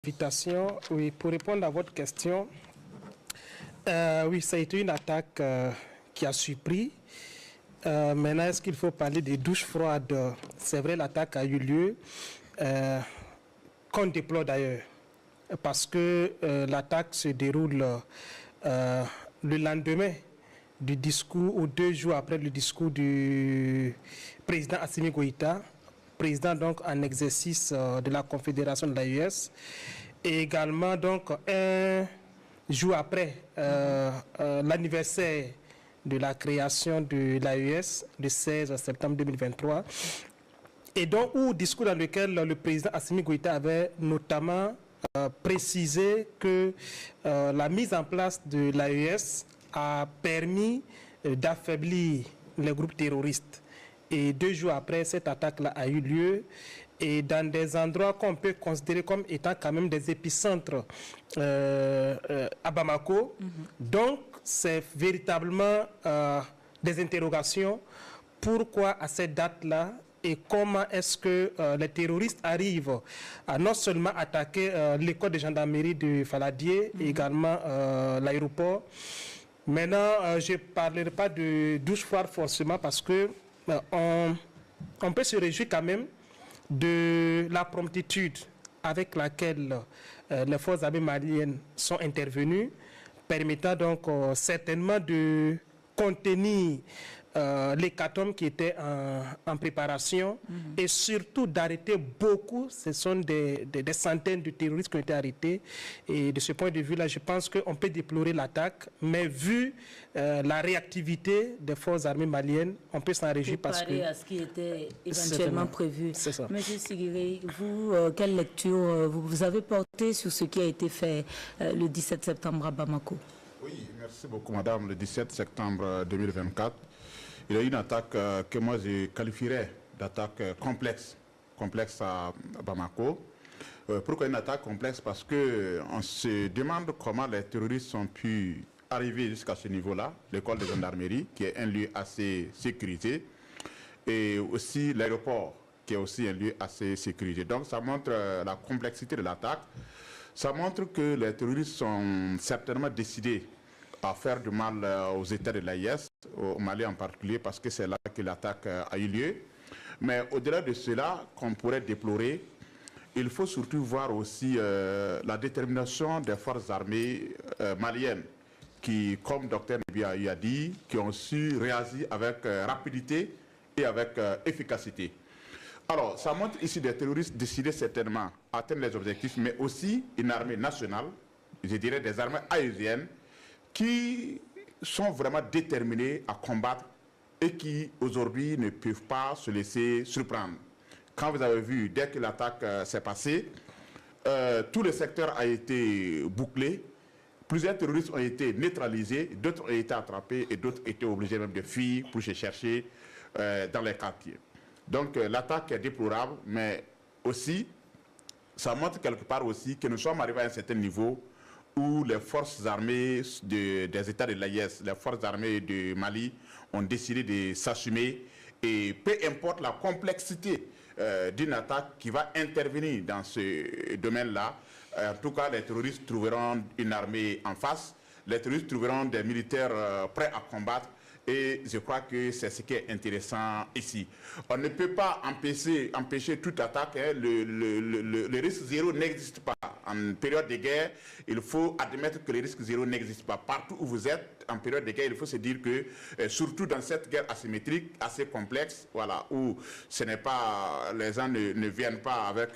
Invitation, oui, pour répondre à votre question, oui, ça a été une attaque qui a surpris. Maintenant, est-ce qu'il faut parler des douches froides? C'est vrai, l'attaque a eu lieu, qu'on déplore d'ailleurs, parce que l'attaque se déroule le lendemain du discours, ou 2 jours après le discours du président Assimi Goïta, président donc en exercice de la Confédération de l'AES, et également donc 1 jour après l'anniversaire de la création de l'AES, le 16 septembre 2023, et donc au discours dans lequel le président Assimi Goïta avait notamment précisé que la mise en place de l'AES a permis d'affaiblir les groupes terroristes. Et 2 jours après, cette attaque-là a eu lieu, et dans des endroits qu'on peut considérer comme étant quand même des épicentres à Bamako. Donc, c'est véritablement des interrogations. Pourquoi à cette date-là et comment est-ce que les terroristes arrivent à non seulement attaquer l'école de gendarmerie de Faladier, et également l'aéroport. Maintenant, je ne parlerai pas de douche froide forcément, parce que on peut se réjouir quand même de la promptitude avec laquelle les forces armées maliennes sont intervenues, permettant donc certainement de contenir l'hécatombe qui était en préparation, et surtout d'arrêter beaucoup. Ce sont des centaines de terroristes qui ont été arrêtés, et de ce point de vue-là, je pense qu'on peut déplorer l'attaque, mais vu la réactivité des forces armées maliennes, on peut s'en réjouir parce que... à ce qui était éventuellement prévu. C'est ça. Monsieur Sigiri, vous, quelle lecture vous avez porté sur ce qui a été fait le 17 septembre à Bamako? Oui, merci beaucoup, madame. Le 17 septembre 2024, il y a eu une attaque que moi je qualifierais d'attaque complexe à Bamako. Pourquoi une attaque complexe? Parce qu'on se demande comment les terroristes ont pu arriver jusqu'à ce niveau-là, l'école de gendarmerie, qui est un lieu assez sécurisé, et aussi l'aéroport, qui est aussi un lieu assez sécurisé. Donc ça montre la complexité de l'attaque. Ça montre que les terroristes sont certainement décidés à faire du mal aux États de l'AIS, au Mali en particulier, parce que c'est là que l'attaque a eu lieu. Mais au-delà de cela, qu'on pourrait déplorer, il faut surtout voir aussi la détermination des forces armées maliennes, qui, comme Dr Nebi a dit, qui ont su réagir avec rapidité et avec efficacité. Alors, ça montre ici des terroristes décidés certainement à atteindre les objectifs, mais aussi une armée nationale, je dirais des armées aériennes, qui sont vraiment déterminés à combattre et qui aujourd'hui ne peuvent pas se laisser surprendre. Quand vous avez vu, dès que l'attaque s'est passée, tout le secteur a été bouclé, plusieurs terroristes ont été neutralisés, d'autres ont été attrapés et d'autres étaient obligés même de fuir pour se chercher dans les quartiers. Donc l'attaque est déplorable, mais aussi, ça montre quelque part aussi que nous sommes arrivés à un certain niveau où les forces armées des États de l'AIS, les forces armées du Mali ont décidé de s'assumer, et peu importe la complexité d'une attaque qui va intervenir dans ce domaine-là, en tout cas les terroristes trouveront une armée en face, les terroristes trouveront des militaires prêts à combattre, et je crois que c'est ce qui est intéressant ici. On ne peut pas empêcher toute attaque, hein. Le risque zéro n'existe pas. En période de guerre, il faut admettre que le risque zéro n'existe pas. Partout où vous êtes, en période de guerre, il faut se dire que, surtout dans cette guerre asymétrique, assez complexe, voilà, où ce n'est pas, les gens ne viennent pas avec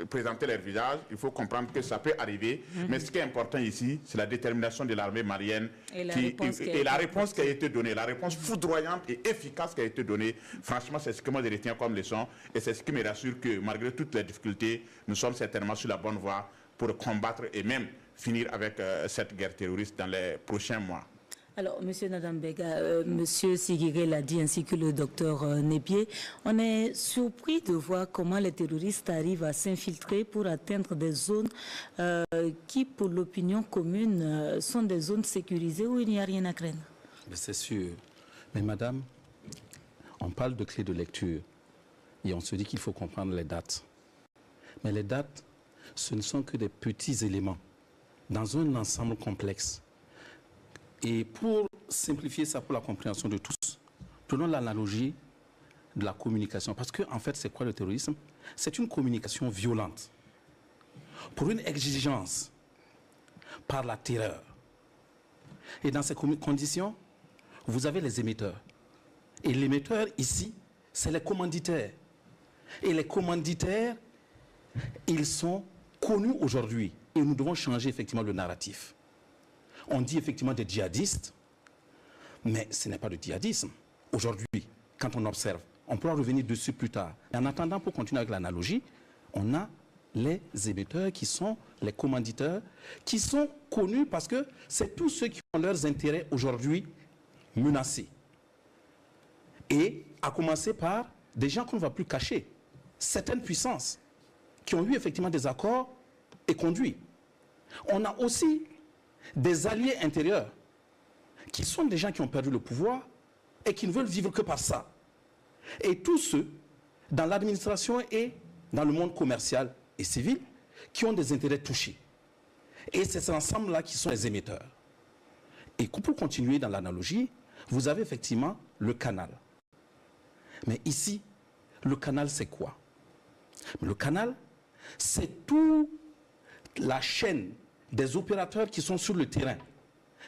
présenter leur visage, il faut comprendre que ça peut arriver. Mais ce qui est important ici, c'est la détermination de l'armée malienne et la réponse qui a été donnée, la réponse foudroyante et efficace qui a été donnée. Franchement, c'est ce que moi je retiens comme leçon, et c'est ce qui me rassure que malgré toutes les difficultés, nous sommes certainement sur la bonne voie pour combattre et même finir avec cette guerre terroriste dans les prochains mois. Alors, M. Nadambega, M. Sigiri l'a dit, ainsi que le docteur Nebié, on est surpris de voir comment les terroristes arrivent à s'infiltrer pour atteindre des zones qui, pour l'opinion commune, sont des zones sécurisées où il n'y a rien à craindre. C'est sûr. Mais madame, on parle de clés de lecture et on se dit qu'il faut comprendre les dates. Mais les dates ce ne sont que des petits éléments dans un ensemble complexe. Et pour simplifier ça pour la compréhension de tous, prenons l'analogie de la communication. Parce qu'en fait, c'est quoi le terrorisme? C'est une communication violente pour une exigence par la terreur. Et dans ces conditions, vous avez les émetteurs. Et l'émetteur ici, c'est les commanditaires. Et les commanditaires, ils sont connus aujourd'hui. Et nous devons changer effectivement le narratif. On dit effectivement des djihadistes, mais ce n'est pas de djihadisme. Aujourd'hui, quand on observe, on pourra revenir dessus plus tard. Et en attendant, pour continuer avec l'analogie, on a les émetteurs qui sont les commanditeurs, qui sont connus parce que c'est tous ceux qui ont leurs intérêts aujourd'hui menacés. Et à commencer par des gens qu'on ne va plus cacher, certaines puissances qui ont eu effectivement des accords et conduits. On a aussi des alliés intérieurs qui sont des gens qui ont perdu le pouvoir et qui ne veulent vivre que par ça. Et tous ceux dans l'administration et dans le monde commercial et civil qui ont des intérêts touchés. Et c'est cet ensemble-là qui sont les émetteurs. Et pour continuer dans l'analogie, vous avez effectivement le canal. Mais ici, le canal, c'est quoi? Le canal, c'est toute la chaîne des opérateurs qui sont sur le terrain,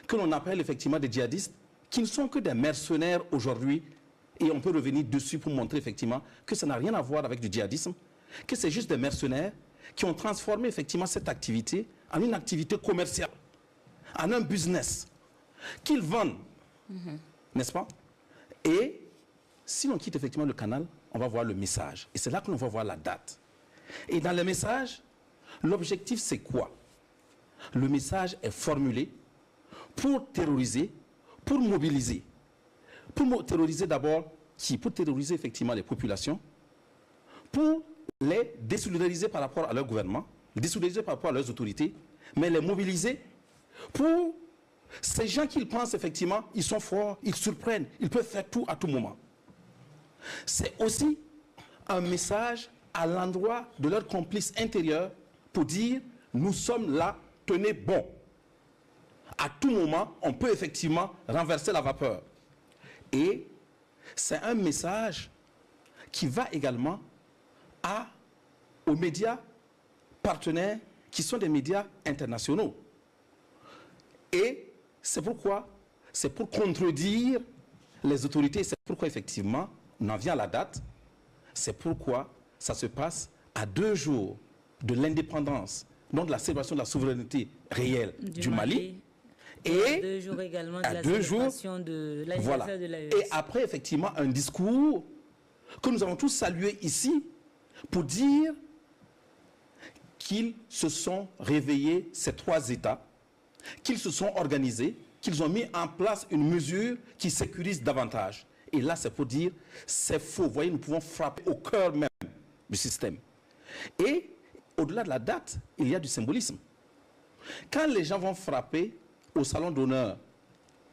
que l'on appelle effectivement des djihadistes, qui ne sont que des mercenaires aujourd'hui. Et on peut revenir dessus pour montrer effectivement que ça n'a rien à voir avec du djihadisme, que c'est juste des mercenaires qui ont transformé effectivement cette activité en une activité commerciale, en un business, qu'ils vendent, n'est-ce pas? Et si l'on quitte effectivement le canal, on va voir le message. Et c'est là que l'on va voir la date. Et dans le message, l'objectif c'est quoi? Le message est formulé pour terroriser, pour mobiliser. Pour terroriser d'abord qui? Pour terroriser effectivement les populations, pour les désolidariser par rapport à leur gouvernement, les désolidariser par rapport à leurs autorités, mais les mobiliser pour ces gens qu'ils pensent effectivement, ils sont forts, ils surprennent, ils peuvent faire tout à tout moment. C'est aussi un message à l'endroit de leurs complices intérieurs pour dire, nous sommes là, tenez bon. À tout moment, on peut effectivement renverser la vapeur. Et c'est un message qui va également aux médias partenaires qui sont des médias internationaux. Et c'est pourquoi, c'est pour contredire les autorités, c'est pourquoi effectivement, on en vient à la date, c'est pourquoi ça se passe à 2 jours de l'indépendance, donc de la célébration de la souveraineté réelle du Mali. Et 2 jours également de à la 2 célébration jours, de l'anniversaire voilà. de l'AES. Et après, effectivement, un discours que nous avons tous salué ici pour dire qu'ils se sont réveillés, ces 3 États, qu'ils se sont organisés, qu'ils ont mis en place une mesure qui sécurise davantage. Et là, c'est pour dire, c'est faux. Vous voyez, nous pouvons frapper au cœur même du système. Et au-delà de la date, il y a du symbolisme. Quand les gens vont frapper au salon d'honneur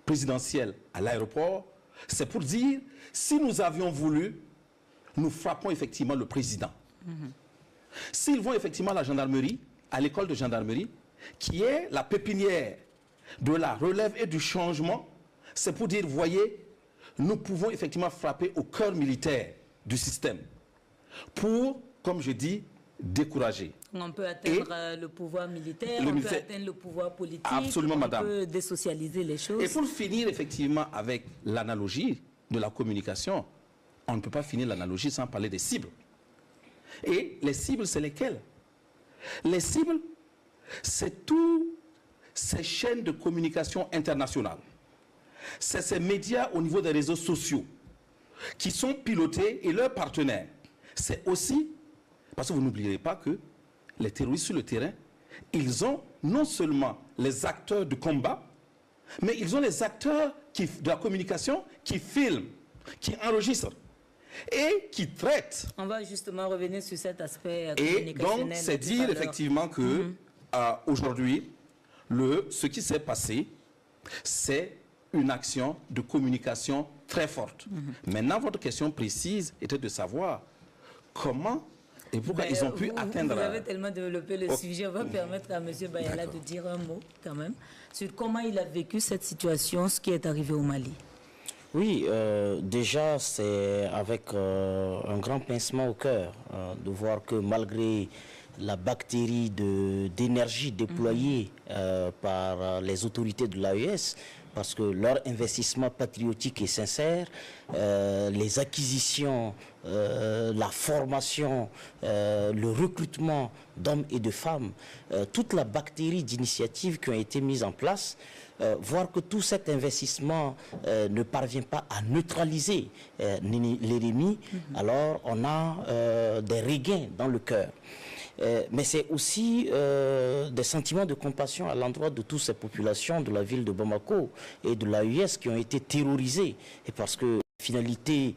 présidentiel à l'aéroport, c'est pour dire, si nous avions voulu, nous frappons effectivement le président. S'ils vont effectivement à la gendarmerie, à l'école de gendarmerie, qui est la pépinière de la relève et du changement, c'est pour dire, voyez, nous pouvons effectivement frapper au cœur militaire du système pour, comme je dis, décourager. On peut atteindre le pouvoir militaire, on peut atteindre le pouvoir politique, absolument, madame. On peut désocialiser les choses. Et pour finir effectivement avec l'analogie de la communication, on ne peut pas finir l'analogie sans parler des cibles. Et les cibles, c'est lesquelles? Les cibles, c'est toutes ces chaînes de communication internationales. C'est ces médias au niveau des réseaux sociaux qui sont pilotés et leurs partenaires. C'est aussi, parce que vous n'oublierez pas que les terroristes sur le terrain, ils ont non seulement les acteurs de combat, mais ils ont les acteurs de la communication qui filment, qui enregistrent et qui traitent. On va justement revenir sur cet aspect communicationnel. Et donc, c'est dire effectivement que aujourd'hui, ce qui s'est passé, c'est une action de communication très forte. Maintenant, votre question précise était de savoir comment Et pourquoi ils ont pu atteindre... Vous avez tellement développé le sujet, on va permettre à M. Bayala de dire un mot quand même sur comment il a vécu cette situation, ce qui est arrivé au Mali. Oui, déjà c'est avec un grand pincement au cœur de voir que malgré la bactérie d'énergie déployée par les autorités de l'AES, parce que leur investissement patriotique est sincère, les acquisitions, la formation, le recrutement d'hommes et de femmes, toute la bactérie d'initiatives qui ont été mises en place, voir que tout cet investissement ne parvient pas à neutraliser l'ennemi, alors on a des regains dans le cœur. Mais c'est aussi des sentiments de compassion à l'endroit de toutes ces populations de la ville de Bamako et de l'AES qui ont été terrorisées. Et parce que la finalité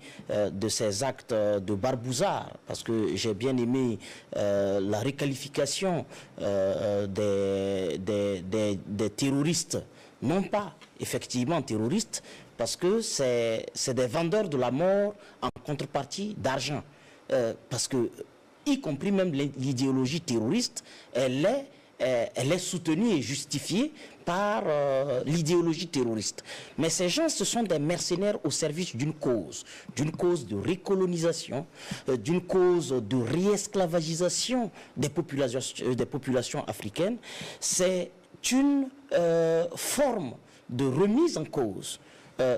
de ces actes de barbouzard, parce que j'ai bien aimé la requalification des terroristes, non pas effectivement terroristes, parce que c'est des vendeurs de la mort en contrepartie d'argent. Parce que y compris même l'idéologie terroriste, elle est soutenue et justifiée par l'idéologie terroriste. Mais ces gens, ce sont des mercenaires au service d'une cause de récolonisation, d'une cause de réesclavagisation des populations africaines. C'est une forme de remise en cause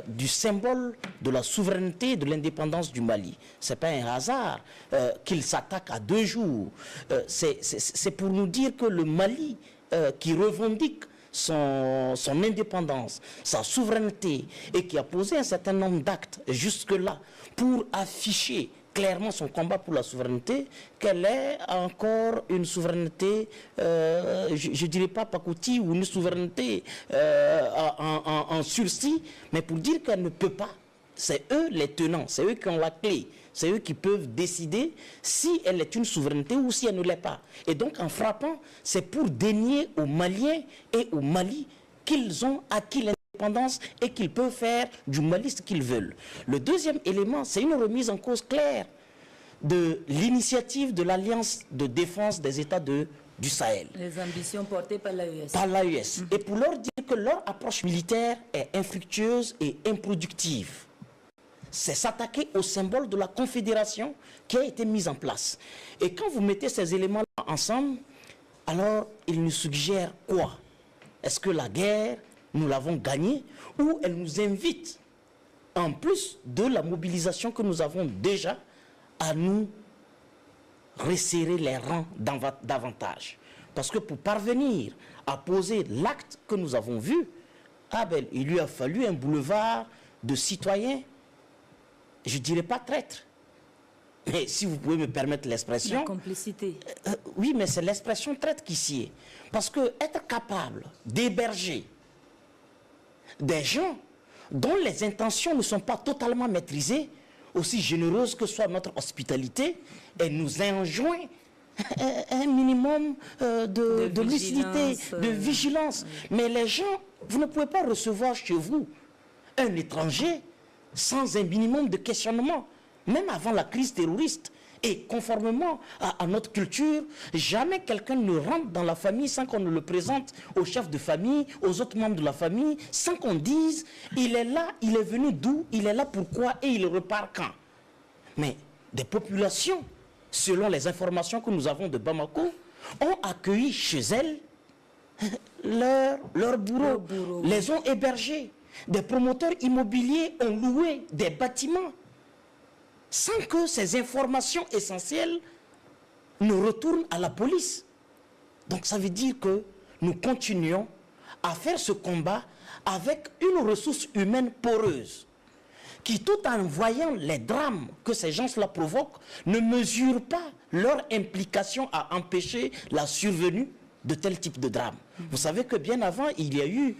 du symbole de la souveraineté et de l'indépendance du Mali. Ce n'est pas un hasard qu'il s'attaque à 2 jours. C'est pour nous dire que le Mali, qui revendique son indépendance, sa souveraineté, et qui a posé un certain nombre d'actes jusque-là pour afficher clairement son combat pour la souveraineté, qu'elle est encore une souveraineté, je ne dirais pas pacotille, ou une souveraineté en sursis, mais pour dire qu'elle ne peut pas. C'est eux les tenants, c'est eux qui ont la clé, c'est eux qui peuvent décider si elle est une souveraineté ou si elle ne l'est pas. Et donc en frappant, c'est pour dénier aux Maliens et au Mali qu'ils ont acquis l'indépendance et qu'ils peuvent faire du Mali ce qu'ils veulent. Le deuxième élément, c'est une remise en cause claire de l'initiative de l'Alliance de défense des États du Sahel. Les ambitions portées par l'AES. Par l'AES. Et pour leur dire que leur approche militaire est infructueuse et improductive. C'est s'attaquer au symbole de la confédération qui a été mise en place. Et quand vous mettez ces éléments-là ensemble, alors ils nous suggèrent quoi? Est-ce que la guerre, nous l'avons gagnée, ou elle nous invite, en plus de la mobilisation que nous avons déjà, à nous resserrer les rangs davantage? Parce que pour parvenir à poser l'acte que nous avons vu, il lui a fallu un boulevard de citoyens, je ne dirais pas traîtres, mais si vous pouvez me permettre l'expression... La complicité. Oui, mais c'est l'expression traître qui s'y est. Parce que être capable d'héberger des gens dont les intentions ne sont pas totalement maîtrisées, aussi généreuse que soit notre hospitalité, elle nous enjoint un minimum de lucidité, de vigilance. Mais les gens, vous ne pouvez pas recevoir chez vous un étranger sans un minimum de questionnement, même avant la crise terroriste. Et conformément à notre culture, jamais quelqu'un ne rentre dans la famille sans qu'on ne le présente au chef de famille, aux autres membres de la famille, sans qu'on dise il est là, il est venu d'où, il est là pourquoi et il repart quand. Mais des populations, selon les informations que nous avons de Bamako, ont accueilli chez elles leurs bourreaux, les ont hébergés. Des promoteurs immobiliers ont loué des bâtiments sans que ces informations essentielles ne retournent à la police. Donc ça veut dire que nous continuons à faire ce combat avec une ressource humaine poreuse qui, tout en voyant les drames que ces gens-là provoquent, ne mesurent pas leur implication à empêcher la survenue de tel type de drame. Vous savez que bien avant, il y a eu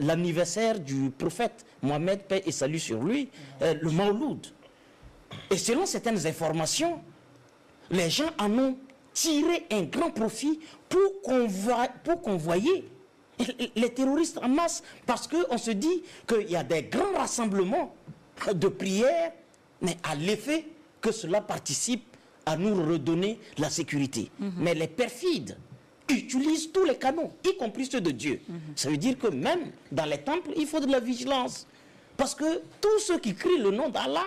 l'anniversaire du prophète Mohammed, paix et salut sur lui, le Mawloud. Et selon certaines informations, les gens en ont tiré un grand profit pour convoyer les terroristes en masse, parce qu'on se dit qu'il y a des grands rassemblements de prières, mais à l'effet que cela participe à nous redonner la sécurité. Mais les perfides utilisent tous les canaux, y compris ceux de Dieu. Ça veut dire que même dans les temples, il faut de la vigilance. Parce que tous ceux qui crient le nom d'Allah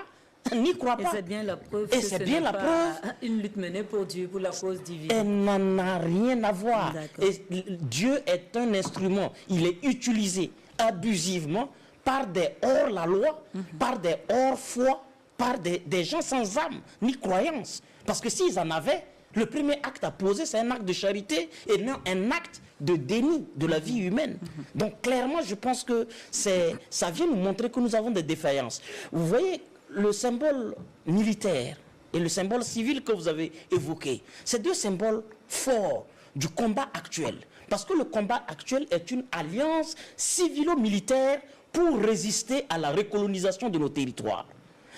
n'y croient pas. Et c'est bien la preuve Et que c'est ce bien n'est la pas preuve. une lutte menée pour Dieu, pour la cause divine. Elle n'en a rien à voir. D'accord. Et Dieu est un instrument. Il est utilisé abusivement par des hors-la-loi, par des hors-foi, par des gens sans âme ni croyance. Parce que s'ils en avaient, le premier acte à poser, c'est un acte de charité et non un acte de déni de la vie humaine. Donc clairement, je pense que ça vient nous montrer que nous avons des défaillances. Vous voyez, le symbole militaire et le symbole civil que vous avez évoqué, c'est deux symboles forts du combat actuel. Parce que le combat actuel est une alliance civilo-militaire pour résister à la recolonisation de nos territoires.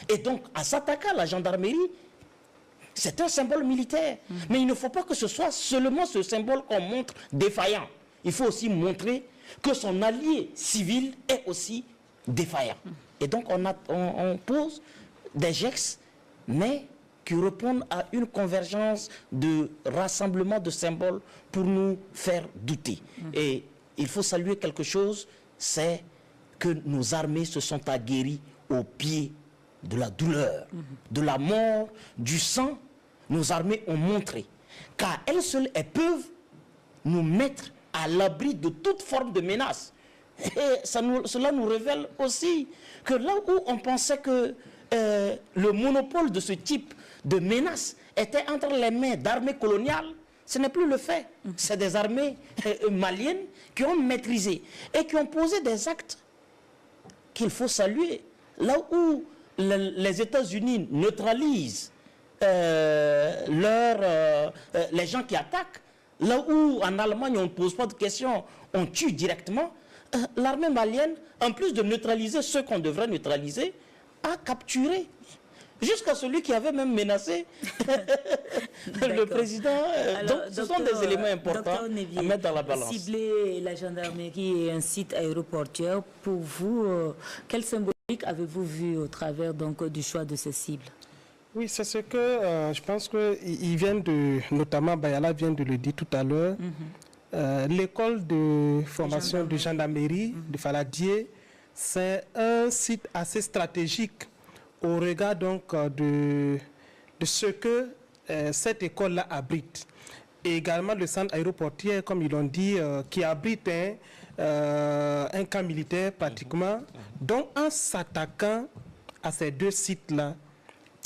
Et donc, à s'attaquer à la gendarmerie, c'est un symbole militaire. Mais il ne faut pas que ce soit seulement ce symbole qu'on montre défaillant. Il faut aussi montrer que son allié civil est aussi défaillant. Et donc, on pose des gestes, mais qui répondent à une convergence de rassemblement de symboles pour nous faire douter. Et il faut saluer quelque chose, c'est que nos armées se sont aguerries au pied de la douleur, de la mort, du sang. Nos armées ont montré qu'à elles seules, elles peuvent nous mettre à l'abri de toute forme de menace. Et cela nous révèle aussi que là où on pensait que le monopole de ce type de menace était entre les mains d'armées coloniales, ce n'est plus le fait. C'est des armées maliennes qui ont maîtrisé et qui ont posé des actes qu'il faut saluer. Là où les États-Unis neutralisent les gens qui attaquent, là où en Allemagne on ne pose pas de questions, on tue directement, l'armée malienne, en plus de neutraliser ceux qu'on devrait neutraliser, a capturé jusqu'à celui qui avait même menacé le président. Alors, donc ce sont des éléments importants Nevié, à mettre dans la balance. Cibler la gendarmerie et un site aéroportuaire, pour vous, quelle symbolique avez-vous vu au travers donc, du choix de ces cibles? Oui, c'est ce que je pense qu'ils viennent de, notamment Bayala vient de le dire tout à l'heure, l'école de formation de gendarmerie de Faladier, c'est un site assez stratégique au regard donc de ce que cette école-là abrite. Et également le centre aéroportier, comme ils l'ont dit, qui abrite un camp militaire pratiquement. Donc en s'attaquant à ces deux sites-là,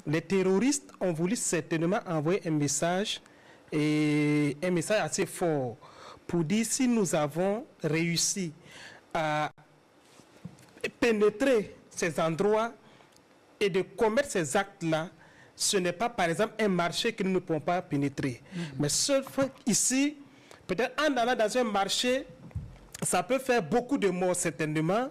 les terroristes ont voulu certainement envoyer un message, et un message assez fort, pour dire si nous avons réussi à pénétrer ces endroits et de commettre ces actes-là, ce n'est pas par exemple un marché que nous ne pouvons pas pénétrer. Mais sauf ici, peut-être en allant dans un marché, ça peut faire beaucoup de morts certainement,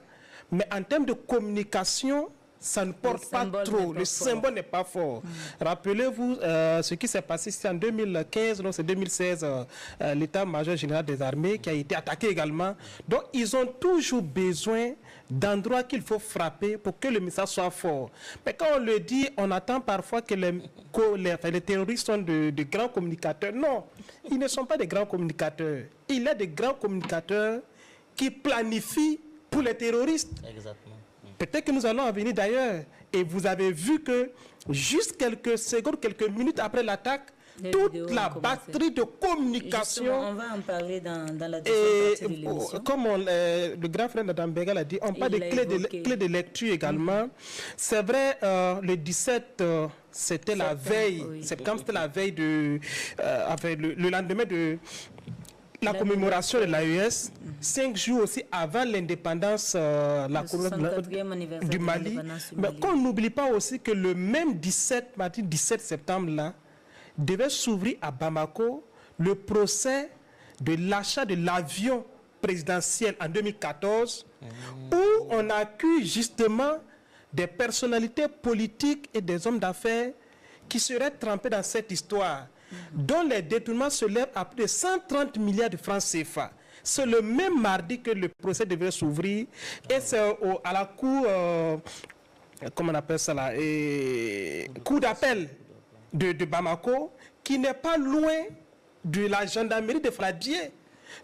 mais en termes de communication, ça ne porte pas trop, le symbole n'est pas fort. Rappelez-vous ce qui s'est passé en 2015, non, c'est 2016, l'état-major général des armées qui a été attaqué également. Donc ils ont toujours besoin d'endroits qu'il faut frapper pour que le message soit fort. Mais quand on le dit, on attend parfois que les terroristes sont de grands communicateurs. Non, ils ne sont pas des grands communicateurs. Il y a des grands communicateurs qui planifient pour les terroristes. Exactement. Peut-être que nous allons en venir d'ailleurs. Et vous avez vu que juste quelques secondes, quelques minutes après l'attaque, toute la batterie de communication... Justement, on va en parler dans la deuxième partie de l'émission. Comme le grand frère Nadam Bega l'a dit, on parle de clés de lecture également. C'est vrai, le 17, c'était la veille, septembre, c'était la veille de... le lendemain de... la commémoration de l'AES, 5 jours aussi avant l'indépendance du Mali. Mais qu'on n'oublie pas aussi que le même 17 septembre là, devait s'ouvrir à Bamako le procès de l'achat de l'avion présidentiel en 2014, où on accuse justement des personnalités politiques et des hommes d'affaires qui seraient trempés dans cette histoire, dont les détournements se lèvent à plus de 130 milliards de francs CFA. C'est le même mardi que le procès devait s'ouvrir, et c'est à la cour, comment on appelle ça là, cour d'appel de Bamako, qui n'est pas loin de la gendarmerie de Fradier.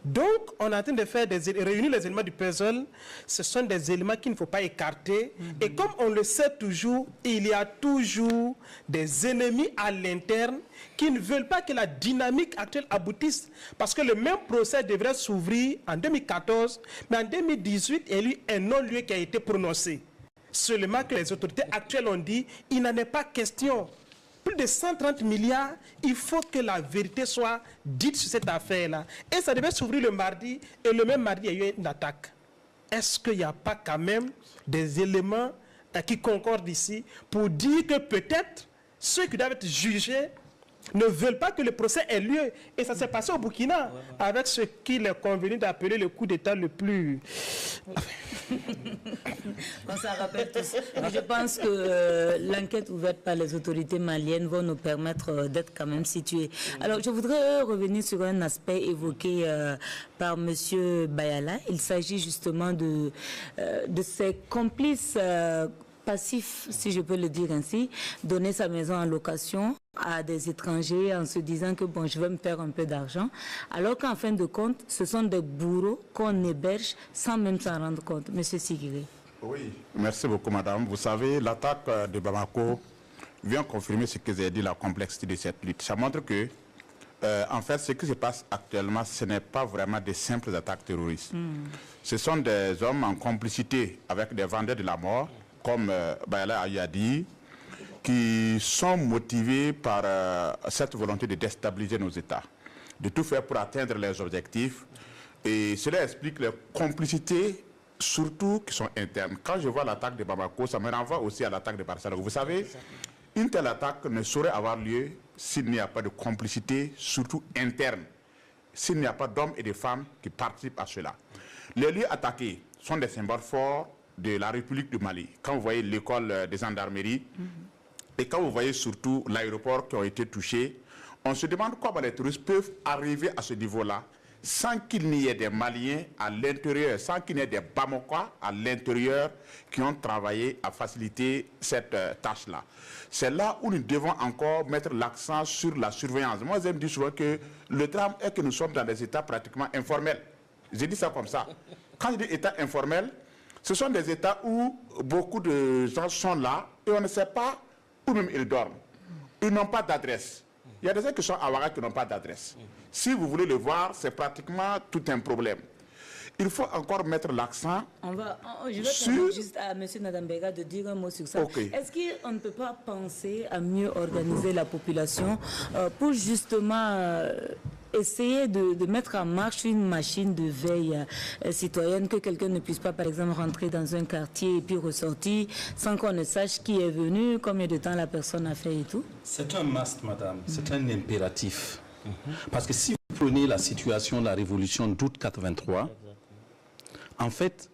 Donc, on est en train de faire réunir les éléments du puzzle. Ce sont des éléments qu'il ne faut pas écarter. Et comme on le sait toujours, il y a toujours des ennemis à l'interne qui ne veulent pas que la dynamique actuelle aboutisse. Parce que le même procès devrait s'ouvrir en 2014, mais en 2018, il y a eu un non-lieu qui a été prononcé. Seulement que les autorités actuelles ont dit, il n'en est pas question. Plus de 130 milliards, il faut que la vérité soit dite sur cette affaire-là. Et ça devait s'ouvrir le mardi, et le même mardi, il y a eu une attaque. Est-ce qu'il n'y a pas quand même des éléments qui concordent ici pour dire que peut-être ceux qui doivent être jugés ne veulent pas que le procès ait lieu? Et ça s'est passé au Burkina, avec ce qu'il est convenu d'appeler le coup d'État le plus... On s'en rappelle tous. Mais je pense que l'enquête ouverte par les autorités maliennes va nous permettre d'être quand même situés. Alors, je voudrais revenir sur un aspect évoqué par M. Bayala. Il s'agit justement de ces complices passifs, si je peux le dire ainsi, donner sa maison en location à des étrangers en se disant que bon, je vais me faire un peu d'argent, alors qu'en fin de compte, ce sont des bourreaux qu'on héberge sans même s'en rendre compte. Monsieur Sigiri. Oui, merci beaucoup, madame. Vous savez, l'attaque de Bamako vient confirmer ce que j'ai dit, la complexité de cette lutte. Ça montre que, en fait, ce qui se passe actuellement, ce n'est pas vraiment des simples attaques terroristes. Ce sont des hommes en complicité avec des vendeurs de la mort, comme Bayala a dit, qui sont motivés par cette volonté de déstabiliser nos États, de tout faire pour atteindre leurs objectifs. Et cela explique les complicités, surtout qui sont internes. Quand je vois l'attaque de Bamako, ça me renvoie aussi à l'attaque de Barcelone. Vous savez, une telle attaque ne saurait avoir lieu s'il n'y a pas de complicité, surtout interne, s'il n'y a pas d'hommes et de femmes qui participent à cela. Les lieux attaqués sont des symboles forts de la République du Mali. Quand vous voyez l'école des gendarmeries, et quand vous voyez surtout l'aéroport qui a été touché, on se demande comment les touristes peuvent arriver à ce niveau-là sans qu'il n'y ait des Maliens à l'intérieur, sans qu'il n'y ait des Bamakois à l'intérieur qui ont travaillé à faciliter cette tâche-là. C'est là où nous devons encore mettre l'accent sur la surveillance. Moi, j'aime dire souvent que le drame est que nous sommes dans des États pratiquement informels. J'ai dit ça comme ça. Quand je dis État informel, ce sont des États où beaucoup de gens sont là et on ne sait pas où même ils dorment. Ils n'ont pas d'adresse. Il y a des gens qui sont à Ouaga qui n'ont pas d'adresse. Si vous voulez le voir, c'est pratiquement tout un problème. Il faut encore mettre l'accent je vais permettre juste à M. Nadambega de dire un mot sur ça. Okay. Est-ce qu'on ne peut pas penser à mieux organiser la population pour justement essayer de mettre en marche une machine de veille citoyenne, que quelqu'un ne puisse pas, par exemple, rentrer dans un quartier et puis ressortir sans qu'on ne sache qui est venu, combien de temps la personne a fait et tout? C'est un must, madame. C'est un impératif. Parce que si vous prenez la situation de la révolution d'août 83, en fait,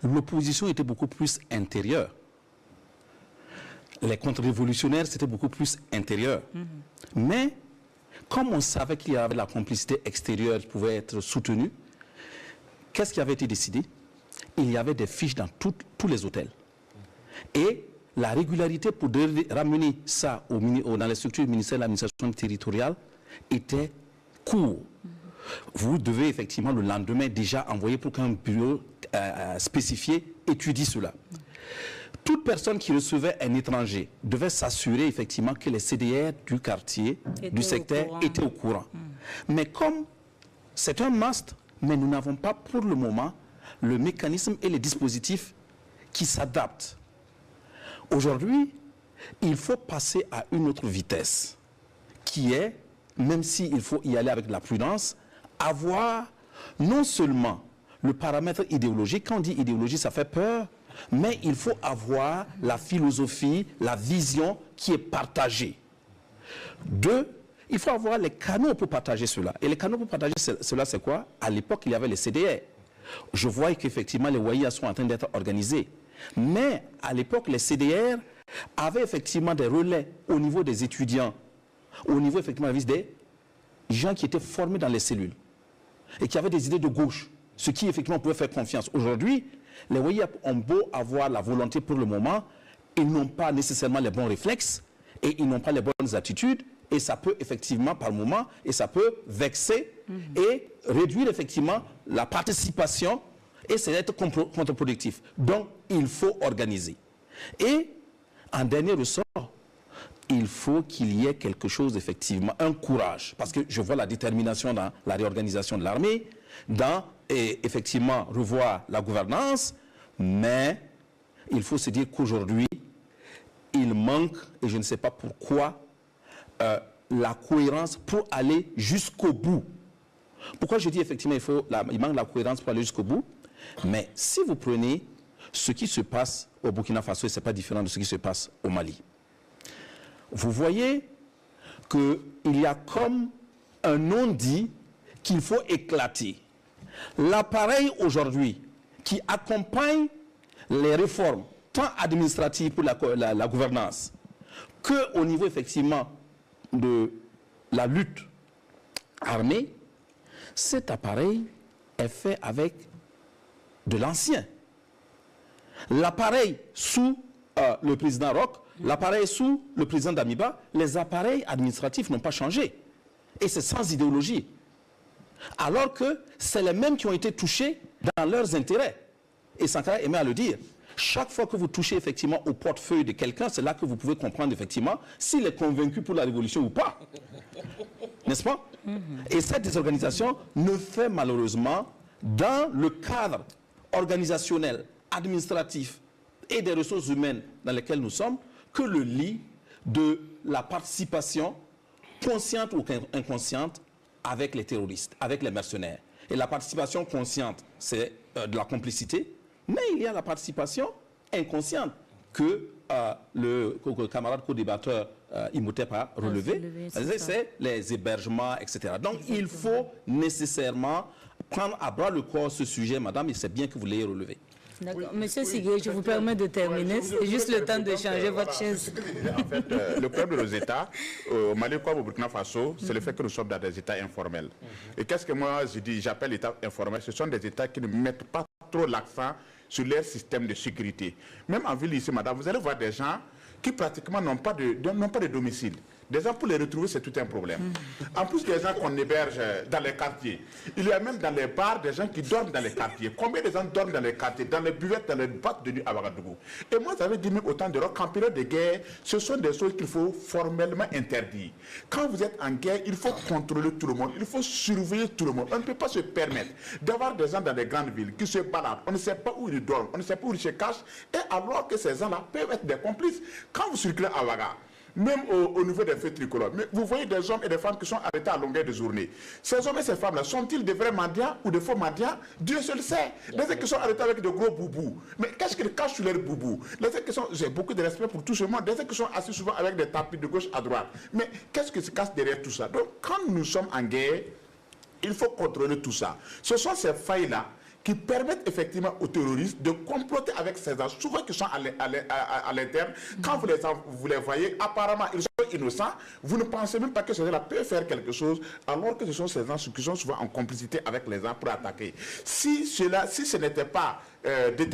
l'opposition était beaucoup plus intérieure. Les contre-révolutionnaires, c'était beaucoup plus intérieur. Mais, comme on savait qu'il y avait la complicité extérieure qui pouvait être soutenue, qu'est-ce qui avait été décidé? Il y avait des fiches dans tous les hôtels. Et la régularité pour ramener ça dans les structures du ministère de l'administration territoriale était court. Vous devez effectivement le lendemain déjà envoyer pour qu'un bureau spécifié étudie cela. Toute personne qui recevait un étranger devait s'assurer effectivement que les CDR du quartier, du secteur étaient au courant. Mais comme c'est un must, mais nous n'avons pas pour le moment le mécanisme et les dispositifs qui s'adaptent. Aujourd'hui, il faut passer à une autre vitesse qui est, même s'il faut y aller avec de la prudence, avoir non seulement le paramètre idéologique. Quand on dit idéologie, ça fait peur, mais il faut avoir la philosophie, la vision qui est partagée. Deux, il faut avoir les canaux pour partager cela. Et les canaux pour partager cela, c'est quoi? À l'époque, il y avait les CDR. Je vois qu'effectivement, les WAIA sont en train d'être organisés. Mais à l'époque, les CDR avaient effectivement des relais au niveau des étudiants, au niveau effectivement des gens qui étaient formés dans les cellules et qui avaient des idées de gauche, ce qui effectivement pouvait faire confiance. Aujourd'hui, les WAIA ont beau avoir la volonté pour le moment, ils n'ont pas nécessairement les bons réflexes, et ils n'ont pas les bonnes attitudes, et ça peut effectivement, par moment, et ça peut vexer et réduire effectivement la participation, et c'est être contre-productif. Donc, il faut organiser. Et, en dernier ressort, il faut qu'il y ait quelque chose, effectivement, un courage, parce que je vois la détermination dans la réorganisation de l'armée, dans, effectivement, revoir la gouvernance, mais il faut se dire qu'aujourd'hui, il manque, et je ne sais pas pourquoi, la cohérence pour aller jusqu'au bout. Pourquoi je dis effectivement il manque la cohérence pour aller jusqu'au bout? Mais si vous prenez ce qui se passe au Burkina Faso, et ce n'est pas différent de ce qui se passe au Mali, vous voyez qu'il y a comme un non-dit qu'il faut éclater. L'appareil aujourd'hui qui accompagne les réformes, tant administratives pour la gouvernance, qu'au niveau effectivement de la lutte armée, cet appareil est fait avec de l'ancien. L'appareil sous le président Roch, l'appareil sous le président Damiba, les appareils administratifs n'ont pas changé. Et c'est sans idéologie. Alors que c'est les mêmes qui ont été touchés dans leurs intérêts. Et Sankara aimait à le dire. Chaque fois que vous touchez effectivement au portefeuille de quelqu'un, c'est là que vous pouvez comprendre effectivement s'il est convaincu pour la révolution ou pas. N'est-ce pas? Et cette désorganisation ne fait malheureusement, dans le cadre organisationnel, administratif et des ressources humaines dans lesquelles nous sommes, que le lit de la participation consciente ou inconsciente avec les terroristes, avec les mercenaires. Et la participation consciente, c'est de la complicité, mais il y a la participation inconsciente que le camarade co-débatteur Imhotep a relevé. C'est les hébergements, etc. Donc il faut nécessairement prendre à bras le corps ce sujet, madame, et c'est bien que vous l'ayez relevé. D'accord. Monsieur Sigué, je vous permets de terminer. C'est juste le temps de changer votre chaise. En fait, le problème de nos États, au Mali comme au Burkina Faso, c'est le fait que nous sommes dans des États informels. Et qu'est-ce que moi je dis, j'appelle États informels? Ce sont des États qui ne mettent pas trop l'accent sur leur système de sécurité. Même en ville ici, madame, vous allez voir des gens qui pratiquement n'ont pas de domicile. Des gens, pour les retrouver, c'est tout un problème. En plus des gens qu'on héberge dans les quartiers, il y a même dans les bars des gens qui dorment dans les quartiers. Combien de gens dorment dans les quartiers, dans les buvettes, dans les boîtes de nuit à Ouagadougou? Et moi, j'avais dit même autant de qu'en période de guerre, ce sont des choses qu'il faut formellement interdire. Quand vous êtes en guerre, il faut contrôler tout le monde, il faut surveiller tout le monde. On ne peut pas se permettre d'avoir des gens dans les grandes villes qui se baladent. On ne sait pas où ils dorment, on ne sait pas où ils se cachent, et alors que ces gens-là peuvent être des complices. Quand vous circulez à Ouaga, même au niveau des feux tricolores, mais vous voyez des hommes et des femmes qui sont arrêtés à longueur de journée. Ces hommes et ces femmes-là, sont-ils des vrais mendiants ou des faux mendiants? Dieu seul sait. Les gens qui sont arrêtés avec de gros boubous. Mais qu'est-ce qu'ils cachent sur leurs boubous? Les gens qui sont, j'ai beaucoup de respect pour tout ce monde, les gens qui sont assis souvent avec des tapis de gauche à droite. Mais qu'est-ce qui se cache derrière tout ça? Donc, quand nous sommes en guerre, il faut contrôler tout ça. Ce sont ces failles-là qui permettent effectivement aux terroristes de comploter avec ces gens, souvent qui sont à l'interne. Quand vous les voyez, apparemment, ils sont innocents. Vous ne pensez même pas que ces gens-là peuvent faire quelque chose, alors que ce sont ces gens qui sont souvent en complicité avec les gens pour attaquer. Si ce n'était pas de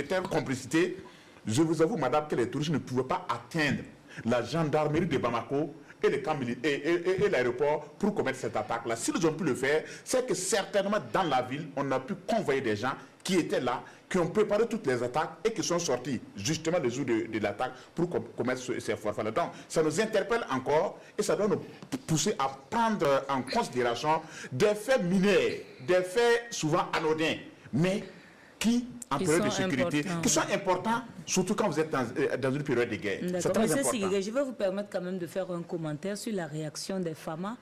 telles complicités, je vous avoue, madame, que les terroristes ne pouvaient pas atteindre la gendarmerie de Bamako et les camps et l'aéroport pour commettre cette attaque-là. S'ils ont pu le faire, c'est que certainement dans la ville, on a pu convoyer des gens qui étaient là, qui ont préparé toutes les attaques et qui sont sortis justement le jour de l'attaque pour commettre ces forfaits-là. Donc, ça nous interpelle encore et ça doit nous pousser à prendre en considération des faits mineurs, des faits souvent anodins, mais qui, en période de sécurité, qui sont importants, surtout quand vous êtes dans une période de guerre. C'est très important. Siguré, je vais vous permettre quand même de faire un commentaire sur la réaction des FAMA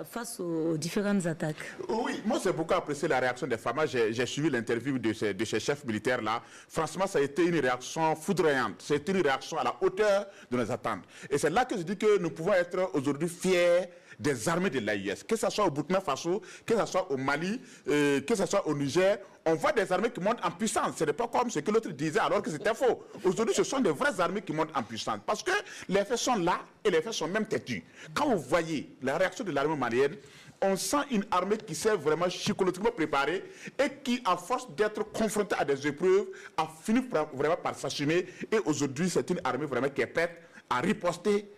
face aux différentes attaques. Oui, moi j'ai beaucoup apprécié la réaction des FAMA. J'ai suivi l'interview de ces chefs militaires-là. Franchement, ça a été une réaction foudroyante. C'est une réaction à la hauteur de nos attentes. Et c'est là que je dis que nous pouvons être aujourd'hui fiers des armées de l'AIS, que ce soit au Burkina Faso, que ce soit au Mali, que ce soit au Niger. On voit des armées qui montent en puissance. Ce n'est pas comme ce que l'autre disait alors que c'était faux. Aujourd'hui, ce sont des vraies armées qui montent en puissance. Parce que les faits sont là et les faits sont même têtus. Quand vous voyez la réaction de l'armée malienne, on sent une armée qui s'est vraiment psychologiquement préparée et qui, à force d'être confrontée à des épreuves, a fini vraiment par s'assumer. Et aujourd'hui, c'est une armée vraiment qui est prête à riposter